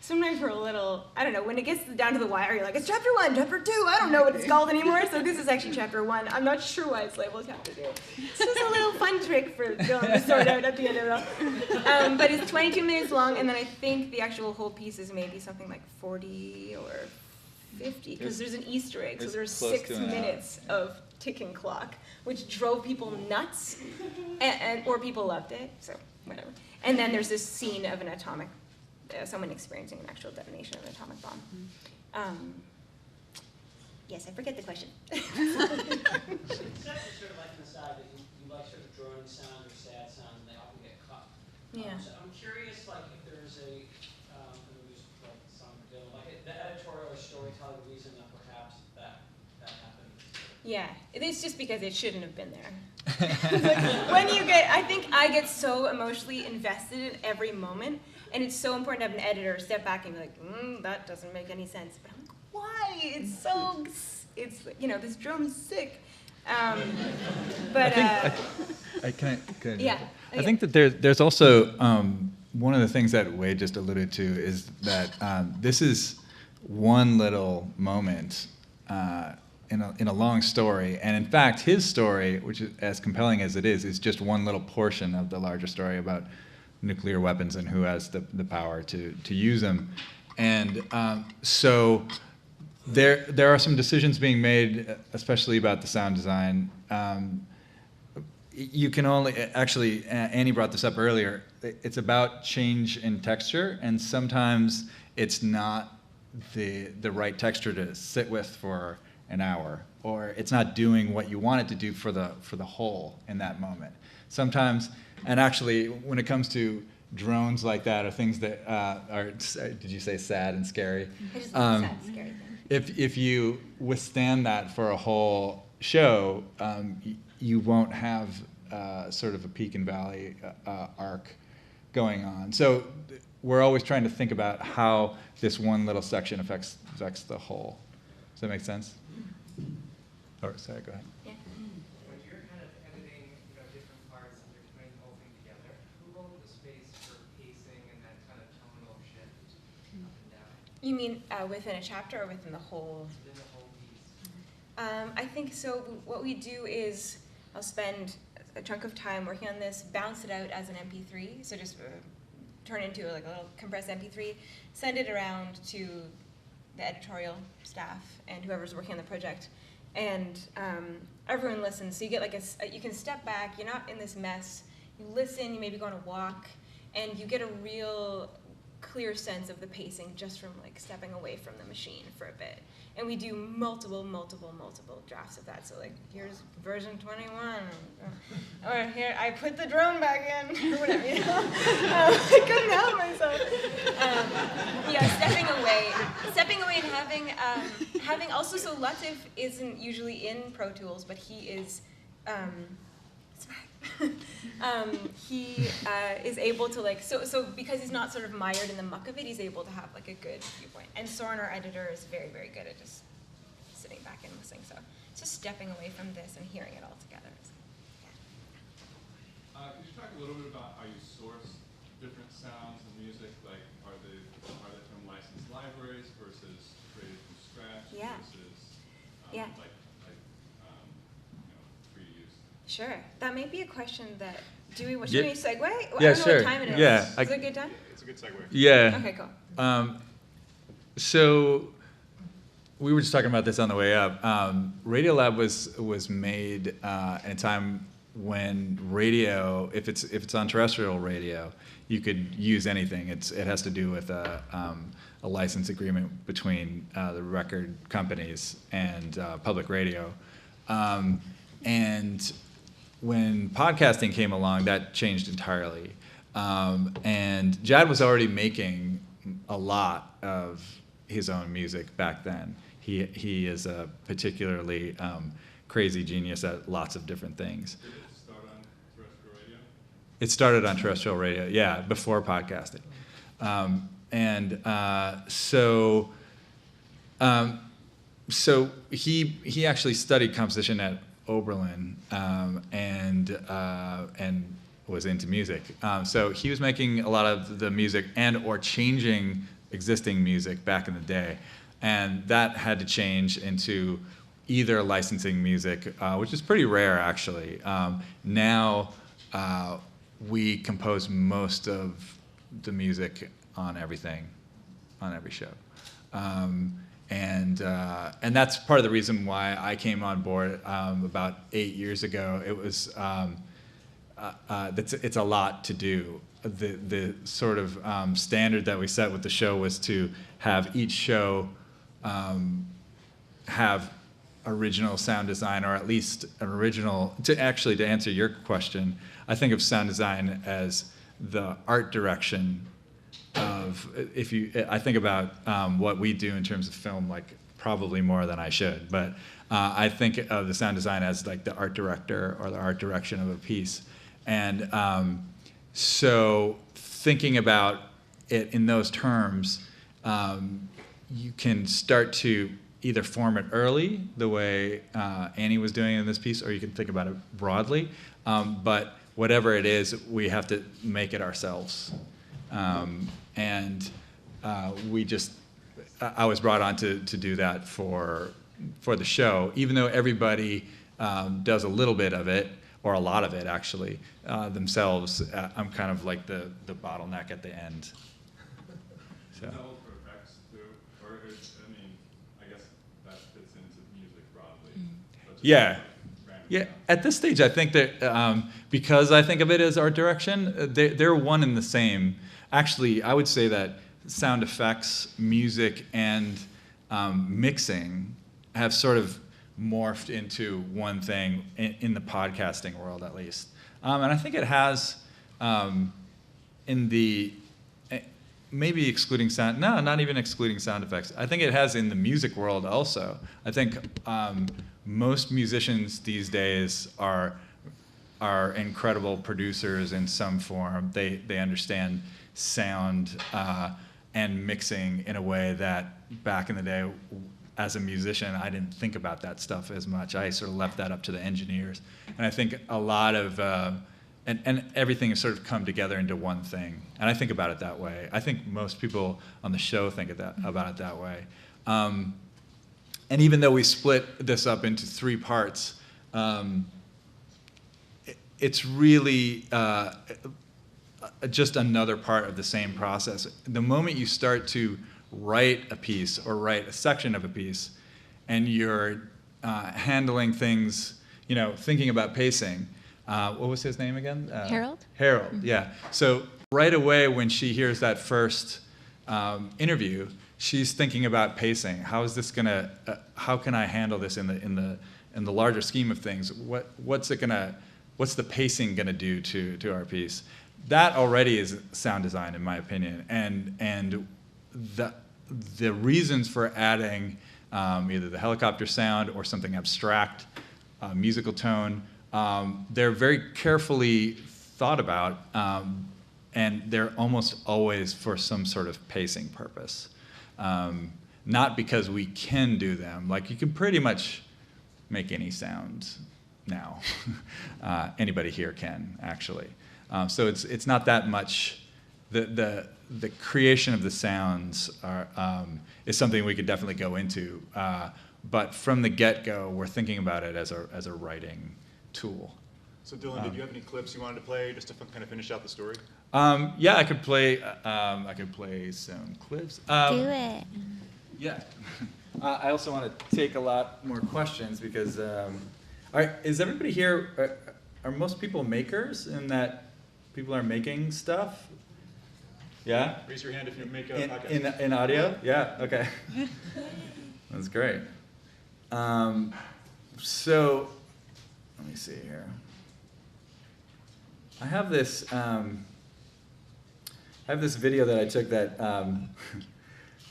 sometimes we're a little, I don't know, when it gets down to the wire, you're like, it's chapter 1, chapter 2, I don't know what it's called anymore, so this is actually chapter 1. I'm not sure why it's labeled chapter 2. It's just a little fun trick for Dylan to sort out at the end of it all. But it's 22 minutes long, and then I think the actual whole piece is maybe something like 40 or 50, because there's an Easter egg, so there's 6 minutes of ticking clock, which drove people nuts, or people loved it, so whatever. And then there's this scene of an atomic someone experiencing an actual detonation of an atomic bomb. Yes, I forget the question. Except sort of like an aside that you like sort of droning sound or sad sound, and they often get cut. Yeah. So I'm curious, like, if there's a, like some like the editorial or storytelling reason that perhaps that happened. Yeah, it's just because it shouldn't have been there. Like, when you get, I think I get so emotionally invested in every moment, and it's so important to have an editor step back and be like, that doesn't make any sense. But I'm like, why? It's so, it's, this drone is sick. But yeah. I think that there's also one of the things that Wade just alluded to is that this is one little moment in a long story, and in fact, his story, which is as compelling as it is just one little portion of the larger story about nuclear weapons and who has the power to use them, and so. There are some decisions being made, especially about the sound design. You can only, actually, Annie brought this up earlier, it's about change in texture, and sometimes it's not the right texture to sit with for an hour, or it's not doing what you want it to do for the whole in that moment. Sometimes, and actually, when it comes to drones like that, or things that are, did you say sad and scary? I just sad and scary thing. If you withstand that for a whole show, you won't have sort of a peak and valley arc going on. So we're always trying to think about how this one little section affects the whole. Does that make sense? Oh, sorry, go ahead. Yeah. When you're kind of editing, different parts and you're putting the whole thing together, who owns the space for pacing and that kind of tonal shift up and down? You mean within a chapter or within the whole? Within the whole piece. I think so. What we do is I'll spend a chunk of time working on this, bounce it out as an MP3, so just turn it into like a little compressed MP3, send it around to the editorial staff and whoever's working on the project, and everyone listens. So you get like you can step back. You're not in this mess. You listen. You maybe go on a walk, and you get a real clear sense of the pacing just from like stepping away from the machine for a bit. And we do multiple drafts of that. So like, here's version 21, or here, I put the drone back in, or whatever, I couldn't help myself. Stepping away and having also, so Latif isn't usually in Pro Tools, but he is, he is able to like, so because he's not sort of mired in the muck of it, he's able to have like a good viewpoint. And Soren, our editor, is very good at just sitting back and listening. So it's just stepping away from this and hearing it all together. Could you talk a little bit about how you source different sounds and music? Like, are they from licensed libraries versus created from scratch versus free use? Sure. That may be a question that, should we segue? Well, Yeah, I don't know what time it is. Yeah. Is it a good time? It's a good segue. Yeah. Okay, cool. So we were just talking about this on the way up. Radiolab was made at a time when radio, if it's on terrestrial radio, you could use anything. It has to do with a license agreement between the record companies and public radio. And when podcasting came along, that changed entirely. And Jad was already making a lot of his own music back then. He is a particularly crazy genius at lots of different things. Did it start on terrestrial radio? It started on terrestrial radio, yeah, before podcasting. So he actually studied composition at Oberlin and was into music. So he was making a lot of the music or changing existing music back in the day. And that had to change into either licensing music, which is pretty rare actually. Now we compose most of the music on everything, on every show. And that's part of the reason why I came on board about 8 years ago. It was it's a lot to do. The sort of standard that we set with the show was to have each show have original sound design, or at least an original. To answer your question, I think of sound design as the art direction of, I think about what we do in terms of film, like probably more than I should, but I think of the sound design as like the art director or the art direction of a piece. And so thinking about it in those terms, you can start to either form it early, the way Annie was doing in this piece, or you can think about it broadly. But whatever it is, we have to make it ourselves. I was brought on to do that for the show, even though everybody does a little bit of it, or a lot of it actually, themselves. I'm kind of like the bottleneck at the end. So. Is that all for effects too? Or I mean, I guess that fits into music broadly. Yeah. Yeah, at this stage, I think that because I think of it as art direction, they're one and the same. Actually, I would say that sound effects, music, and mixing have sort of morphed into one thing in the podcasting world, at least. And I think it has in the, maybe excluding sound, no, not even excluding sound effects. I think it has in the music world also. I think most musicians these days are incredible producers in some form. They understand sound and mixing in a way that back in the day, as a musician, I didn't think about that stuff as much. I sort of left that up to the engineers. And I think a lot of, and everything has sort of come together into one thing. And I think about it that way. I think most people on the show think about it that way. And even though we split this up into 3 parts, it's really just another part of the same process. The moment you start to write a piece or write a section of a piece, and you're handling things, thinking about pacing. What was his name again? Harold? Harold, yeah. So right away when she hears that first interview, she's thinking about pacing. How is this gonna? How can I handle this in the larger scheme of things? What's the pacing gonna do to our piece? That already is sound design, in my opinion, and the reasons for adding either the helicopter sound or something abstract, musical tone, they're very carefully thought about, and they're almost always for some sort of pacing purpose. Not because we can do them. Like, you can pretty much make any sound now. Anybody here can, actually. So it's not that much. The creation of the sounds is something we could definitely go into. But from the get-go, we're thinking about it as a writing tool. So Dylan, did you have any clips you wanted to play just to kind of finish out the story? Yeah, I could play some clips. Do it. Yeah. I also want to take a lot more questions because, is everybody here? Are most people makers in that people are making stuff? Yeah. Raise your hand if you make a podcast. In audio. Yeah. Okay. That's great. So, let me see here. I have this video that I took that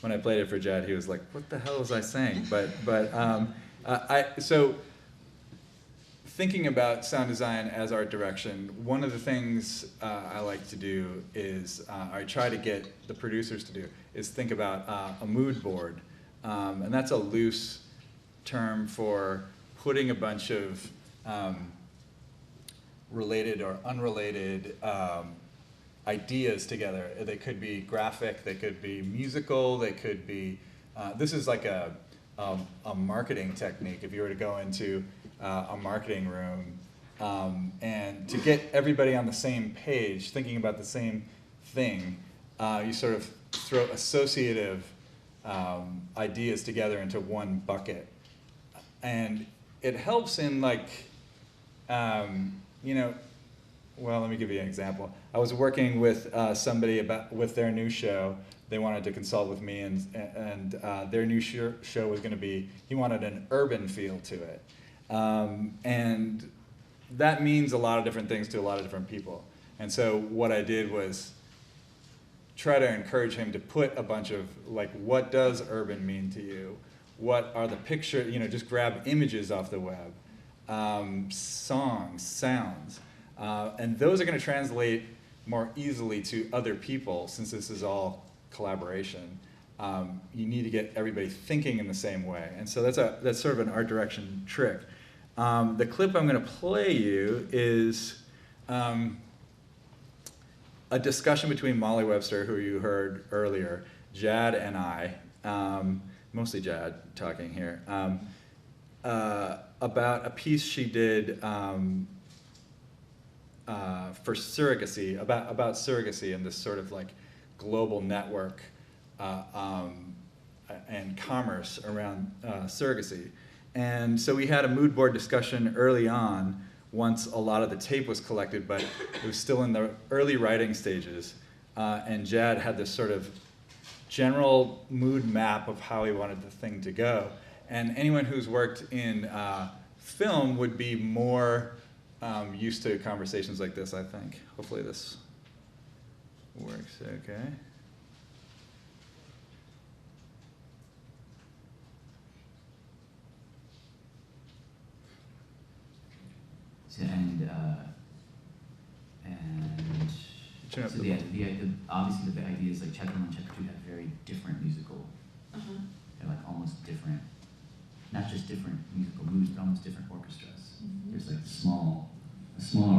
when I played it for Jad, he was like, "What the hell was I saying?" So thinking about sound design as art direction, one of the things I like to do is, I try to get the producers to do, is think about a mood board. And that's a loose term for putting a bunch of related or unrelated ideas together. They could be graphic, they could be musical, they could be, this is like a marketing technique. If you were to go into a marketing room and to get everybody on the same page, thinking about the same thing, you sort of throw associative ideas together into one bucket. And it helps in well, let me give you an example. I was working with somebody with their new show. They wanted to consult with me, and their new show was going to be, he wanted an urban feel to it. And that means a lot of different things to a lot of different people. And so what I did was try to encourage him to put a bunch of, like, what does urban mean to you? What are the pictures, just grab images off the web, songs, sounds. And those are going to translate more easily to other people, since this is all collaboration. You need to get everybody thinking in the same way. And so that's sort of an art direction trick. The clip I'm going to play you is a discussion between Molly Webster, who you heard earlier, Jad and I, mostly Jad talking here, about a piece she did for surrogacy, about surrogacy and this sort of like global network and commerce around surrogacy. And so we had a mood board discussion early on, once a lot of the tape was collected, but it was still in the early writing stages. And Jad had this sort of general mood map of how he wanted the thing to go. And anyone who's worked in film would be more used to conversations like this, I think. Hopefully this works okay. Obviously the idea is like Chaplin and Chaplin have very different musical, they're like almost different, not just different musical moods, but almost different orchestras. There's like a smaller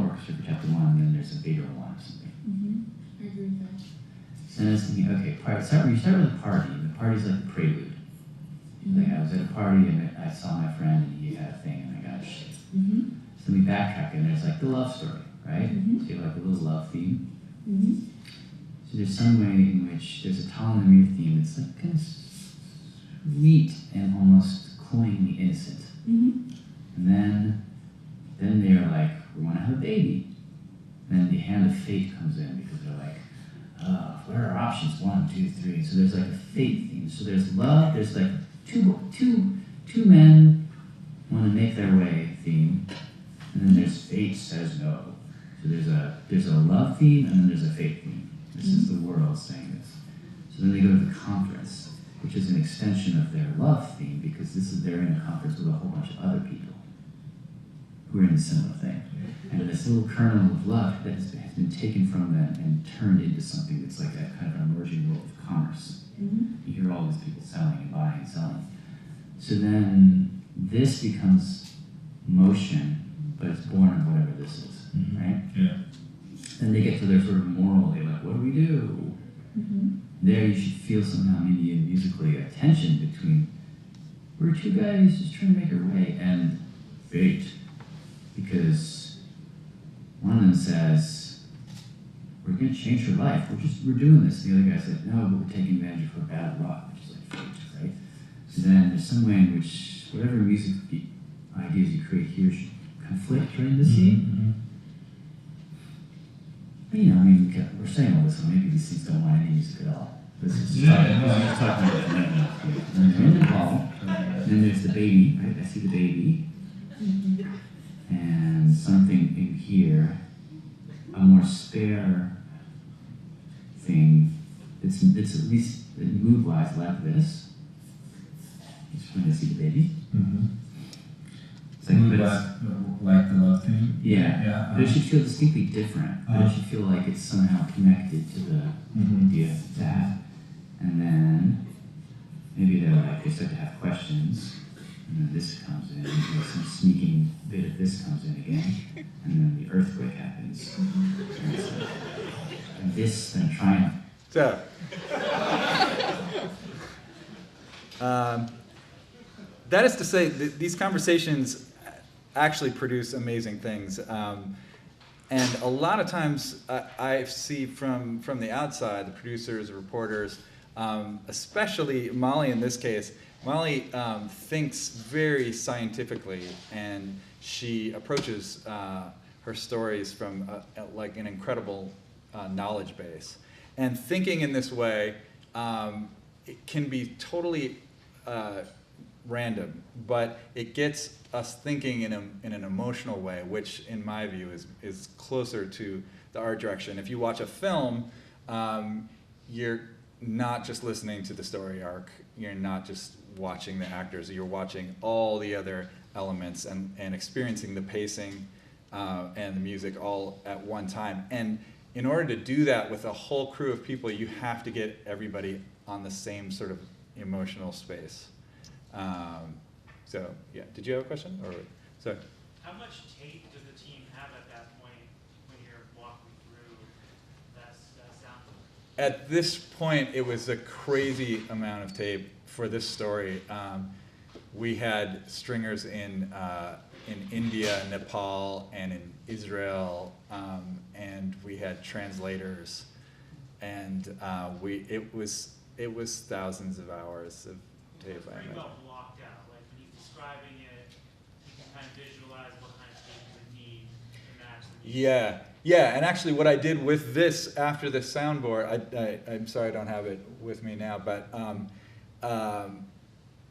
orchestra for chapter 1, and then there's a bigger one or something. I agree with that. So I was thinking, okay, you start with a party, and the party's like the prelude. Like I was at a party and I saw my friend and he had a thing and I got shit. So we backtrack and there's like the love story, right? So you have like a little love theme. So there's some way in which there's a Tal and Amir theme that's like kind of sweet and almost cloyingly innocent. And then they're like, we want to have a baby. And then the hand of fate comes in because they're like, what are our options? 1, 2, 3. So there's like a fate theme. So there's love, there's like two men want to make their way theme. And then there's fate says no. So there's a love theme and then there's a fate theme. This is the world saying this. So then they go to the conference, which is an extension of their love theme because they're in a conference with a whole bunch of other people who are in a similar thing. And this little kernel of love that has been taken from them and turned into something that's like that kind of emerging world of commerce. You hear all these people selling and buying and selling. So then this becomes motion, but it's born of whatever this is, right? Yeah. Then they get to their sort of moral, they're like, what do we do? There you should feel somehow maybe musically a tension between we're two guys just trying to make our way and fate. Because one of them says, we're going to change her life, we're doing this. The other guy's like, no, but we're taking advantage of her bad luck, which is like fate, right? So then there's some way in which whatever music ideas you create here should conflict right in the scene. But, I mean, we're saying all this, so maybe these things don't want any music at all. This is talking about the and they're in the ball, and then there's the baby, right? I see the baby. And something in here, a more spare thing, it's at least mood-wise like this. Just when I see the baby. It's like the love theme? Yeah. But it should feel distinctly different. But it should feel like it's somehow connected to the idea of that. And then maybe they start to have questions. And then this comes in, and some sneaking bit of this comes in again, and then the earthquake happens. And this then triumph. So, that is to say, these conversations actually produce amazing things. And a lot of times I see from the outside, the producers, the reporters, especially Molly in this case, Molly thinks very scientifically, and she approaches her her stories from like an incredible knowledge base. And thinking in this way, it can be totally random, but it gets us thinking in an emotional way, which in my view is closer to the art direction. If you watch a film, you're not just listening to the story arc, you're not just watching the actors, you're watching all the other elements and experiencing the pacing and the music all at one time. And in order to do that with a whole crew of people, you have to get everybody on the same sort of emotional space. So yeah, did you have a question? Or so. How much tape does the team have at that point when you're walking through that sound? At this point, it was a crazy amount of tape for this story. We had stringers in India, Nepal, and in Israel, and we had translators, and it was thousands of hours of tape. Pretty well blocked out. Like when he's describing it, you can kind of visualize what kind of tape you would need to match the music. Yeah, and actually what I did with this after the soundboard, I'm sorry I don't have it with me now, but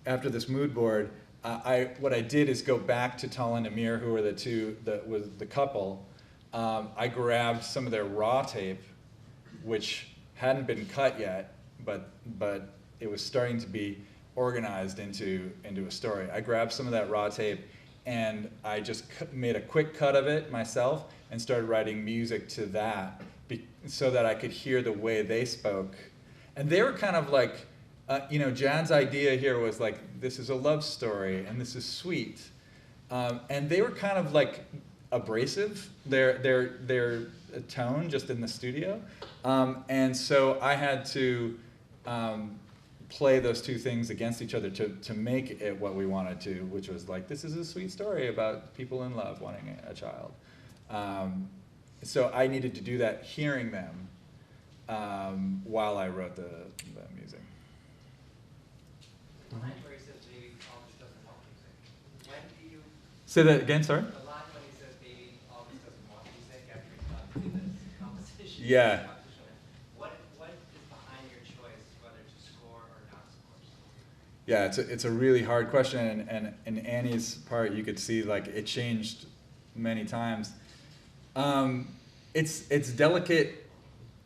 after this mood board, what I did is go back to Tal and Amir, who were the couple. I grabbed some of their raw tape, which hadn't been cut yet, but it was starting to be organized into a story. I grabbed some of that raw tape and I just made a quick cut of it myself and started writing music to that so that I could hear the way they spoke. And they were kind of like, Jan's idea here was like, this is a love story and this is sweet. And they were kind of like abrasive, their tone just in the studio. And so I had to play those two things against each other to make it what we wanted to, which was like, this is a sweet story about people in love wanting a child. So I needed to do that hearing them while I wrote the music. The line where he says baby, August doesn't want music. When do you... Say that again, sorry? The line when he says baby, August doesn't want music after he's done with this composition. Yeah. What is behind your choice, whether to score or not score? Yeah, it's a really hard question, and in Annie's part, you could see like it changed many times. It's delicate,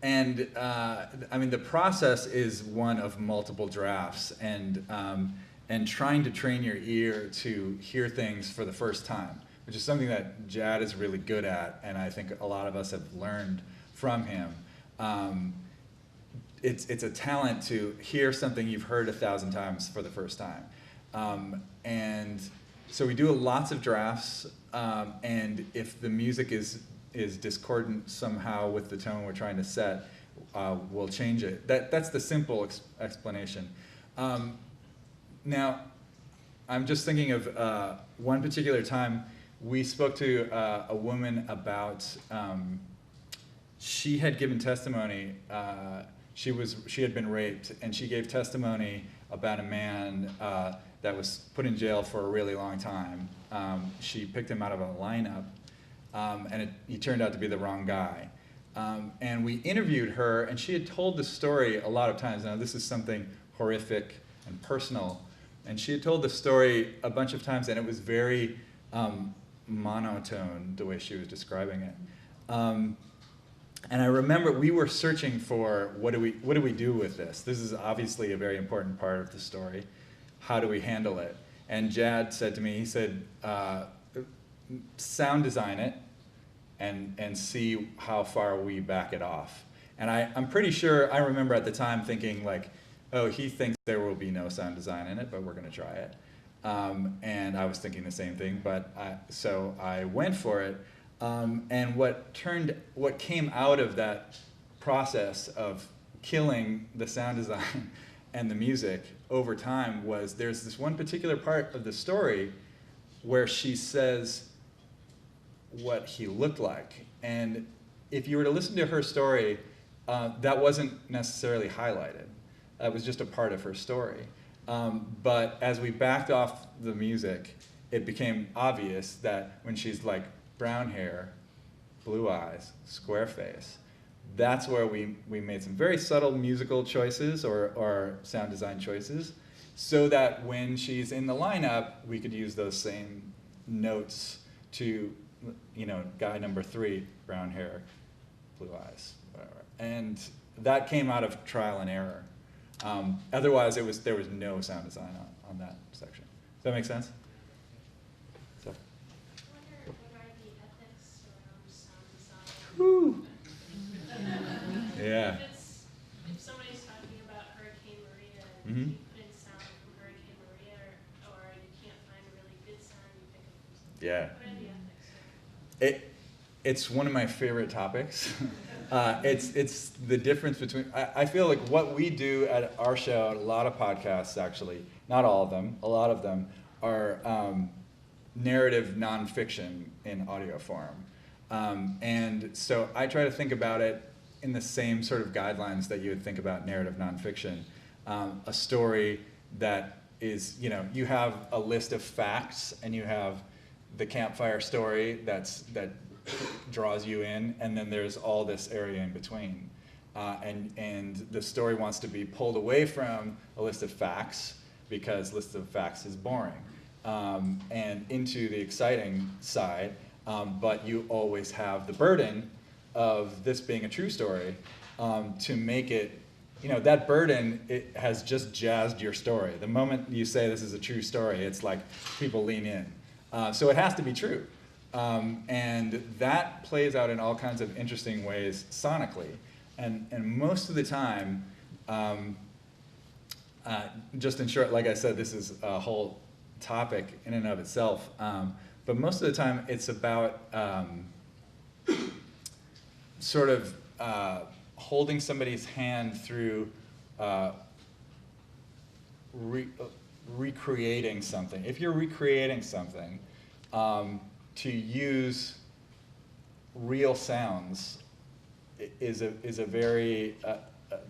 and I mean the process is one of multiple drafts, and trying to train your ear to hear things for the first time, which is something that Jad is really good at, and I think a lot of us have learned from him. It's a talent to hear something you've heard 1,000 times for the first time. And so we do lots of drafts, and if the music is discordant somehow with the tone we're trying to set, we'll change it. That's the simple explanation. Now, I'm just thinking of one particular time we spoke to a woman about, she had given testimony, she had been raped, and she gave testimony about a man that was put in jail for a really long time. She picked him out of a lineup, and he turned out to be the wrong guy. And we interviewed her, and she had told the story a lot of times. Now, this is something horrific and personal, and she had told the story a bunch of times, and it was very monotone, the way she was describing it. And I remember we were searching for what do we do with this? This is obviously a very important part of the story. How do we handle it? And Jad said to me, he said, sound design it and see how far we back it off. And I'm pretty sure, I remember at the time thinking like, oh, he thinks there will be no sound design in it, but we're gonna try it. And I was thinking the same thing, so I went for it. And what came out of that process of killing the sound design and the music over time was there's this one particular part of the story where she says what he looked like. And if you were to listen to her story, that wasn't necessarily highlighted. That was just a part of her story. But as we backed off the music, it became obvious that when she's like brown hair, blue eyes, square face. That's where we made some very subtle musical choices or sound design choices, so that when she's in the lineup, we could use those same notes to, guy number 3, brown hair, blue eyes, whatever. And that came out of trial and error. Otherwise, there was no sound design on that section. Does that make sense? So. What are the ethics around sound design? Woo. Yeah. If somebody's talking about Hurricane Maria, and Mm-hmm. you put in sound from Hurricane Maria, or you can't find a really good sound, you pick it from something. Yeah. What are the ethics? It's one of my favorite topics. It's the difference between, I feel like what we do at our show, a lot of podcasts actually, not all of them, a lot of them are narrative nonfiction in audio form. And so I try to think about it in the same sort of guidelines that you would think about narrative nonfiction. A story that is, you have a list of facts and you have the campfire story that draws you in, and then there's all this area in between. And the story wants to be pulled away from a list of facts because list of facts is boring, and into the exciting side, but you always have the burden of this being a true story, to make it, that burden, it has just jazzed your story. The moment you say this is a true story, it's like people lean in. So it has to be true. And that plays out in all kinds of interesting ways sonically. And most of the time, just in short, like I said, this is a whole topic in and of itself. But most of the time, it's about sort of holding somebody's hand through recreating something. If you're recreating something, to use real sounds is a very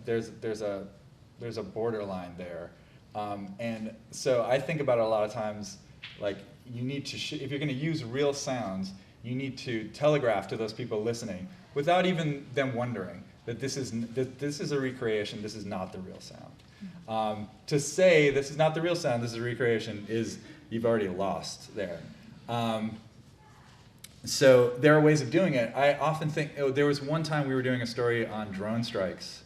there's a borderline there, and so I think about it a lot of times, like you need to if you're going to use real sounds, you need to telegraph to those people listening without even them wondering that this is a recreation, this is not the real sound. To say this is not the real sound, this is a recreation, is you've already lost there. So there are ways of doing it. I often think, there was one time we were doing a story on drone strikes,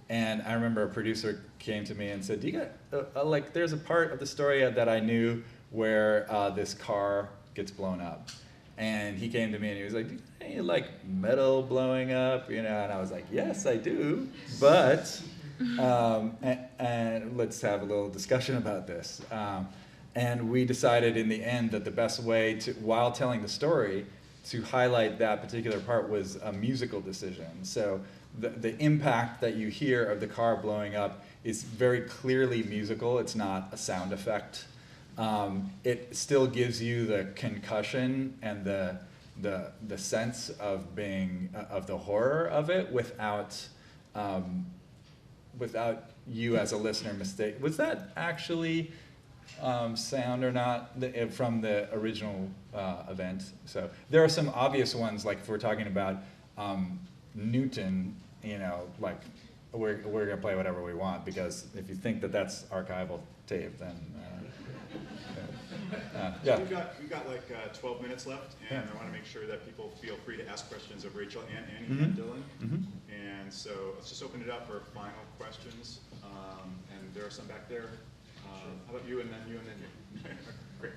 and I remember a producer came to me and said, do you got, there's a part of the story that I knew where this car gets blown up. And he came to me and he was like, do you like metal blowing up? And I was like, yes, I do, but, and let's have a little discussion about this. And we decided in the end that the best way to, while telling the story, to highlight that particular part was a musical decision. So the impact that you hear of the car blowing up is very clearly musical. It's not a sound effect. It still gives you the concussion and the sense of being of the horror of it without you as a listener mistake. Was that actually sound or not from the original event? So there are some obvious ones, like if we're talking about Newton, like we're gonna play whatever we want, because if you think that that's archival tape, then yeah. We've got like 12 minutes left, and I want to make sure that people feel free to ask questions of Rachel and Annie and Dylan. And so let's just open it up for final questions. And there are some back there. How about you, and then you, and then you? Great.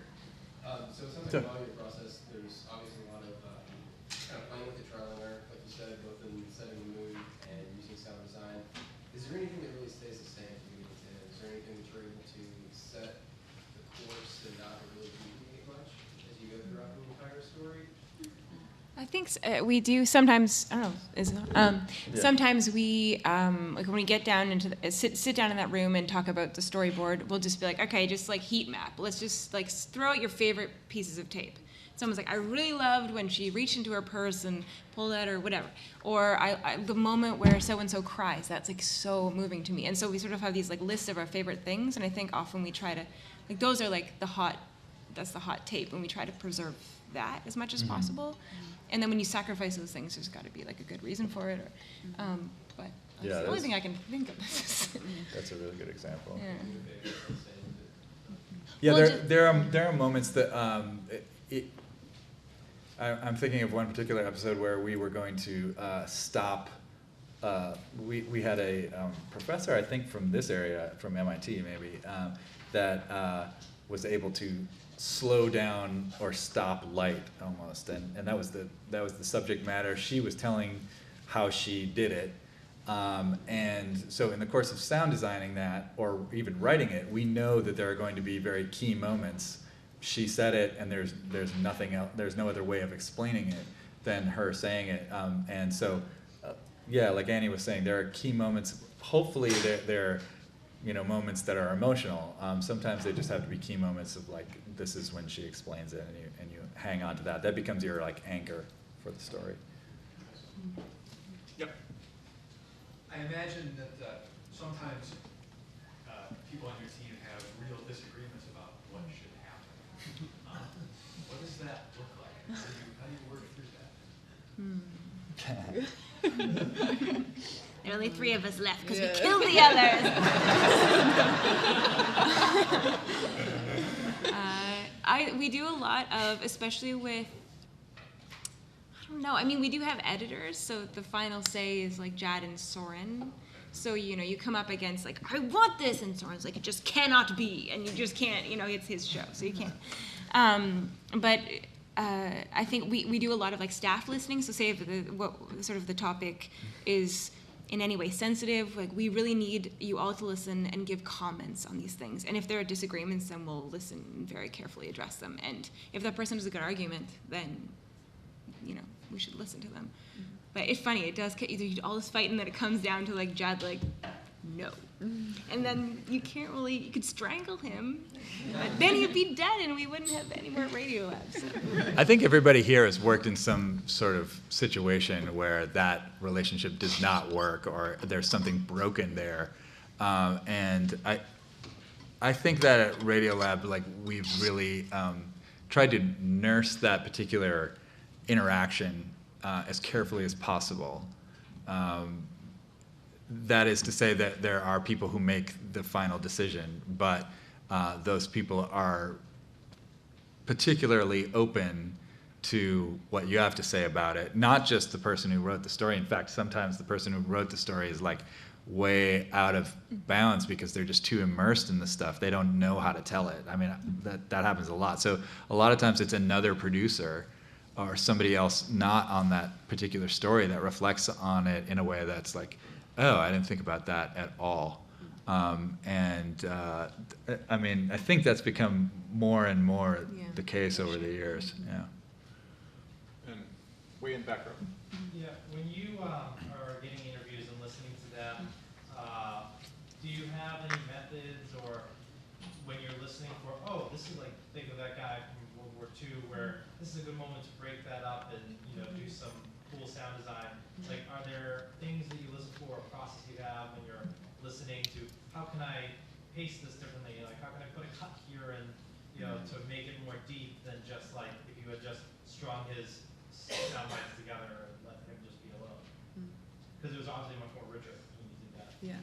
So it sounds like in the audio process, there's obviously a lot of kind of playing with the trial and error, like you said, both in setting the mood and using sound design. Is there anything that really stays the same from beginning to end? Is there anything that you're able to set the course and not really deviate much as you go throughout the entire story? I think we do sometimes. I don't know. Sometimes we, like when we get down into sit down in that room and talk about the storyboard, we'll just be like, okay, just like heat map. Let's just like throw out your favorite pieces of tape. Someone's like, I really loved when she reached into her purse and pulled out or whatever. Or the moment where so and so cries. That's like so moving to me. And so we sort of have these like lists of our favorite things. And I think often we try to, like those are like the hot. That's the hot tape, and we try to preserve that as much as possible. And then when you sacrifice those things, there's got to be like a good reason for it. But that's the only thing I can think of. That's a really good example. Yeah. Yeah, Well, there are moments that I'm thinking of one particular episode where we were going to stop. We had a professor, I think from this area, from MIT maybe, that was able to slow down or stop light almost, and that was the subject matter. She was telling how she did it. And so in the course of sound designing that, or even writing it, we know that there are going to be very key moments. She said it, and there's nothing else, there's no other way of explaining it than her saying it. And so, yeah, like Annie was saying, there are key moments. Hopefully they're moments that are emotional. Sometimes they just have to be key moments of like, this is when she explains it, and you hang on to that. That becomes your like anchor for the story. Yep. I imagine that sometimes people on your team have real disagreements about what should happen. What does that look like? How do you work through that? There are only 3 of us left because we Yeah. killed the others. We do a lot of, especially with, I don't know, I mean, we do have editors, so the final say is like Jad and Soren. So, you come up against like, I want this, and Soren's like, it just cannot be, and you just can't, it's his show, so you can't. But I think we do a lot of like staff listening, so say if what sort of the topic is in any way sensitive, like we really need you all to listen and give comments on these things. And if there are disagreements, then we'll listen and very carefully address them. And if that person has a good argument, then, we should listen to them. But it's funny, it does get you all this fight, and then it comes down to like Jad, like, no. And then you could strangle him, but then he'd be dead and we wouldn't have any more Radiolab. So. I think everybody here has worked in some sort of situation where that relationship does not work, or there's something broken there. And I think that at Radiolab, like, we've really tried to nurse that particular interaction as carefully as possible. That is to say that there are people who make the final decision, but those people are particularly open to what you have to say about it. Not just the person who wrote the story. In fact, sometimes the person who wrote the story is like way out of bounds because they're just too immersed in the stuff. They don't know how to tell it. I mean, that happens a lot. So a lot of times it's another producer or somebody else not on that particular story that reflects on it in a way that's like, oh, I didn't think about that at all. I mean, I think that's become more and more the case over the years. Yeah. And way in the back row. Yeah, when you are getting interviews and listening to them, do you have any methods, or when you're listening for, oh, this is like, think of that guy from World War II, where this is a good moment to break that up and do some cool sound design. Like, are there things that you listen for, or process you have when you're listening to, how can I pace this differently? Like, how can I put a cut here and, to make it more deep than just like if you had just strung his sound bites together and let him just be alone? Because it was obviously much more richer when you did that. Yeah.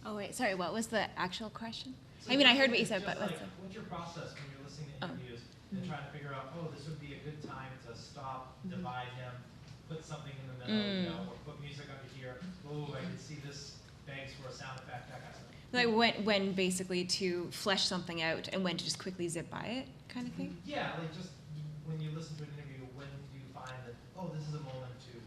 Oh, wait, sorry, what was the actual question? So I mean, I heard what you said, but like, what's the... what's your process when you're listening to interviews and trying to figure out, oh, this would be a good time to stop, divide him, put something in the middle, or put music under here. Oh, I can see this banks for a sound effect, that kind of stuff. Like when basically to flesh something out and when to just quickly zip by it kind of thing? Yeah, like just when you listen to an interview, when do you find that, oh, this is a moment to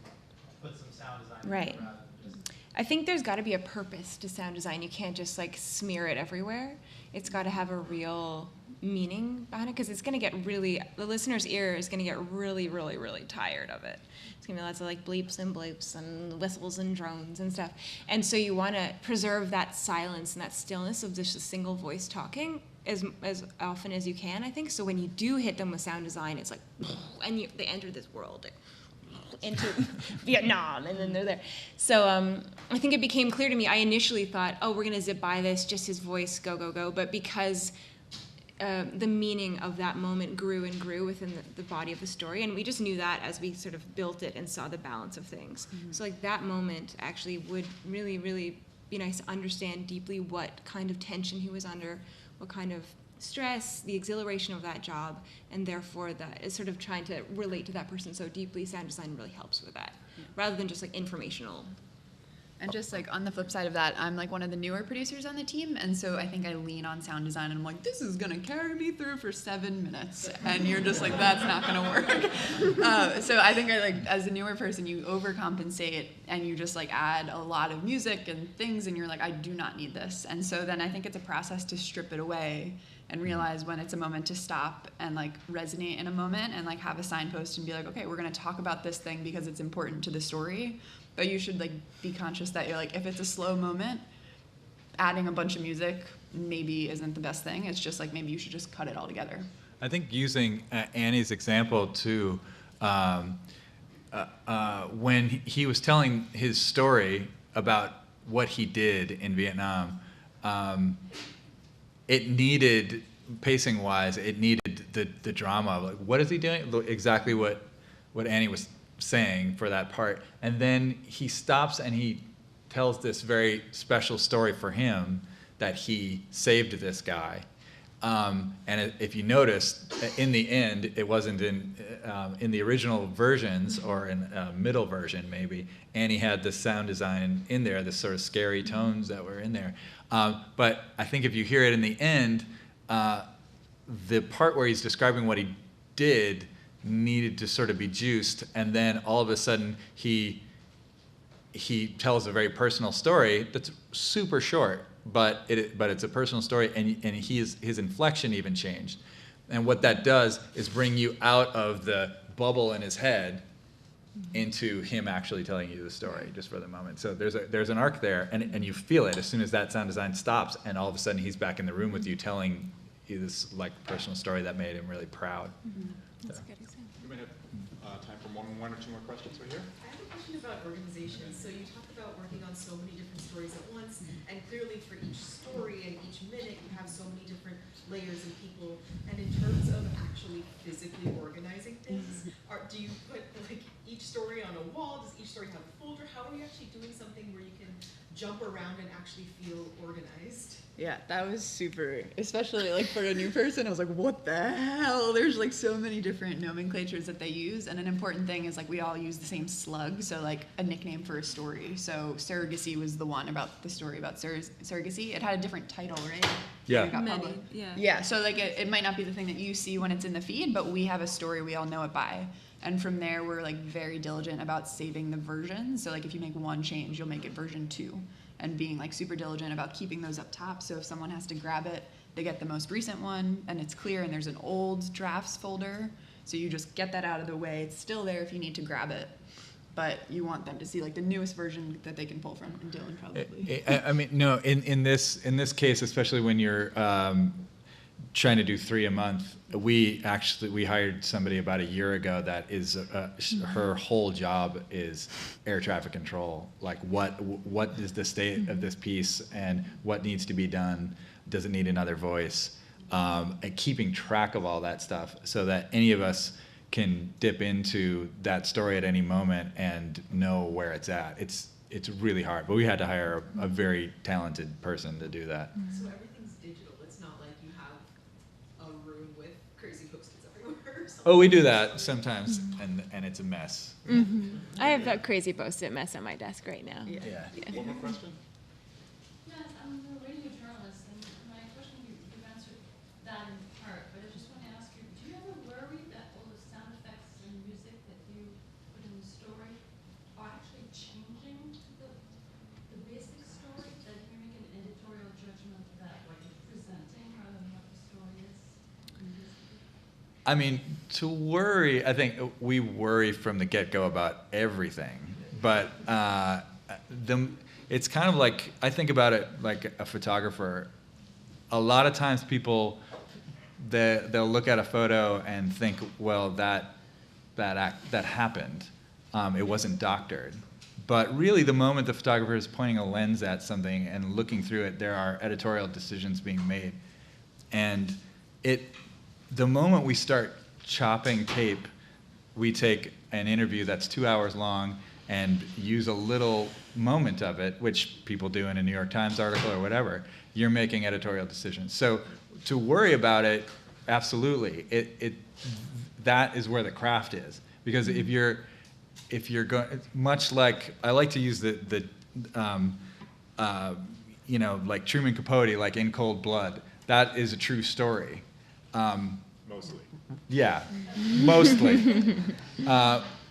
put some sound design Right. rather than just... I think there's got to be a purpose to sound design. You can't just like smear it everywhere. It's got to have a real meaning behind it, because it's going to get the listener's ear is going to get really, really, really tired of it. It's going to be lots of like bleeps and bloops and whistles and drones and stuff. And so you want to preserve that silence and that stillness of just a single voice talking as often as you can, I think. So when you do hit them with sound design, it's like, and they enter this world into Vietnam, and then they're there. So I think it became clear to me, I initially thought, oh, we're going to zip by this, just his voice, go, go, go. But because the meaning of that moment grew and grew within the body of the story, and we just knew that as we sort of built it and saw the balance of things. So like that moment actually would really, really be nice to understand deeply what kind of tension he was under, what kind of stress, the exhilaration of that job, and therefore that is sort of trying to relate to that person so deeply. Sound design really helps with that, rather than just like informational. And just like on the flip side of that, I'm like one of the newer producers on the team, and so I think I lean on sound design, and I'm like, this is gonna carry me through for 7 minutes, and you're just like, that's not gonna work. So I think I like, as a newer person, you overcompensate and you just like add a lot of music and things, and you're like, I do not need this. And so then I think it's a process to strip it away and realize when it's a moment to stop and like resonate in a moment and like have a signpost and be like, okay, we're gonna talk about this thing because it's important to the story. But you should like be conscious that you're like, if it's a slow moment, adding a bunch of music maybe isn't the best thing. It's just like maybe you should just cut it all together. I think using Annie's example too, when he was telling his story about what he did in Vietnam, it needed, pacing-wise, it needed the drama. Like, what is he doing? Exactly what Annie was saying for that part. And then he stops and he tells this very special story for him that he saved this guy. And if you notice, in the end, it wasn't in the original versions or in a middle version maybe, Annie had the sound design in there, the sort of scary tones that were in there. But I think if you hear it in the end, the part where he's describing what he did needed to sort of be juiced, and then all of a sudden he tells a very personal story that's super short, but it's a personal story, and his inflection even changed. And what that does is bring you out of the bubble in his head into him actually telling you the story just for the moment. So there's an arc there, and you feel it as soon as that sound design stops, and all of a sudden he's back in the room with you telling you this like personal story that made him really proud. That's a good example. We may have time for one or two more questions right here. I have a question about organization. So you talk about working on so many different stories at once, and clearly for each story and each minute you have so many different layers and people. And in terms of actually physically organizing things, do you put like each story on a wall? Does each story have a folder? How are you actually doing something where you can jump around and actually feel organized? Yeah, that was super, especially like for a new person, I was like, what the hell? There's like so many different nomenclatures that they use. And an important thing is like we all use the same slug. So like a nickname for a story. So surrogacy was the one about the story about surrogacy. It had a different title, right? Yeah. Yeah, so like it might not be the thing that you see when it's in the feed, but we have a story we all know it by. And from there, we're like very diligent about saving the versions. So like if you make one change, you'll make it version 2. And being like super diligent about keeping those up top. So if someone has to grab it, they get the most recent one, and it's clear, and there's an old drafts folder. So you just get that out of the way. It's still there if you need to grab it. But you want them to see like the newest version that they can pull from, and Dylan probably. I mean, no, in this case, especially when you're trying to do 3 a month, we hired somebody about a year ago that is her whole job is air traffic control. Like what is the state of this piece and what needs to be done? Does it need another voice? And keeping track of all that stuff so that any of us can dip into that story at any moment and know where it's at. It's really hard, but we had to hire a very talented person to do that. So everything's digital. It's not like you have a room with crazy Post-its everywhere. Oh, we do that sometimes, and it's a mess. I have that crazy Post-it mess on my desk right now. Yeah. One more question? Yes, I'm a radio journalist, and my question, you've answered that in part, but I just want to ask you, do you ever worry that all the sound effects and music that you put in the story are actually changing the basic story, that you make an editorial judgment that what you're presenting rather than what the story is? I mean, to worry, I think we worry from the get-go about everything, but it's kind of like, I think about it like a photographer. A lot of times people, they'll look at a photo and think, well, that happened. It wasn't doctored. But really, the moment the photographer is pointing a lens at something and looking through it, there are editorial decisions being made. And the moment we start chopping tape, we take an interview that's 2 hours long and use a little moment of it, which people do in a New York Times article or whatever. You're making editorial decisions. So to worry about it, absolutely. That is where the craft is. Because if you're going, much like, I like to use like Truman Capote, like In Cold Blood. That is a true story. Mostly. Yeah, mostly.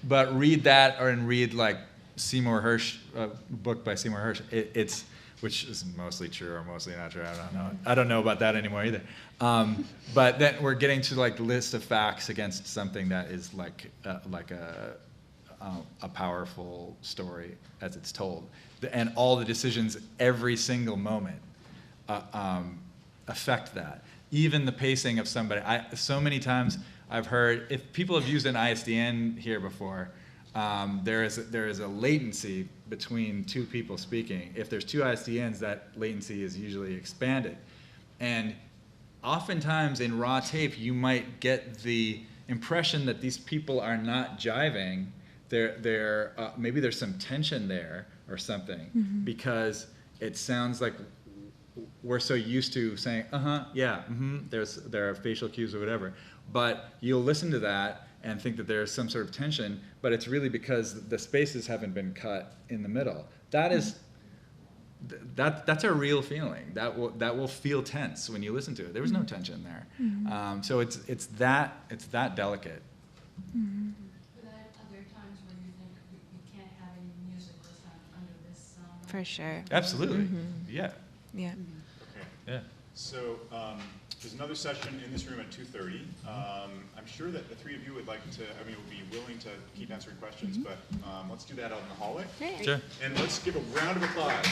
But read that and read like Seymour Hersh, a book by Seymour Hersh. Which is mostly true or mostly not true. I don't know. I don't know about that anymore either. But then we're getting to like the list of facts against something that is like a powerful story as it's told, and all the decisions every single moment affect that. Even the pacing of somebody. So many times I've heard, if people have used an ISDN here before, there is a latency between two people speaking. If there's two ISDNs, that latency is usually expanded. And oftentimes in raw tape, you might get the impression that these people are not jiving. Maybe there's some tension there or something, because it sounds like we're so used to saying, yeah, there are facial cues or whatever. But you'll listen to that and think that there's some sort of tension, but it's really because the spaces haven't been cut in the middle. That's a real feeling. That will feel tense when you listen to it. There was no tension there. So it's that delicate. But are there times where you think you can't have any music that's not under this sound? For sure. Absolutely. Yeah. Yeah. Okay. Yeah. So there's another session in this room at 2:30. I'm sure that the three of you would be willing to keep answering questions, but let's do that out in the hallway. Great. Sure. And let's give a round of applause.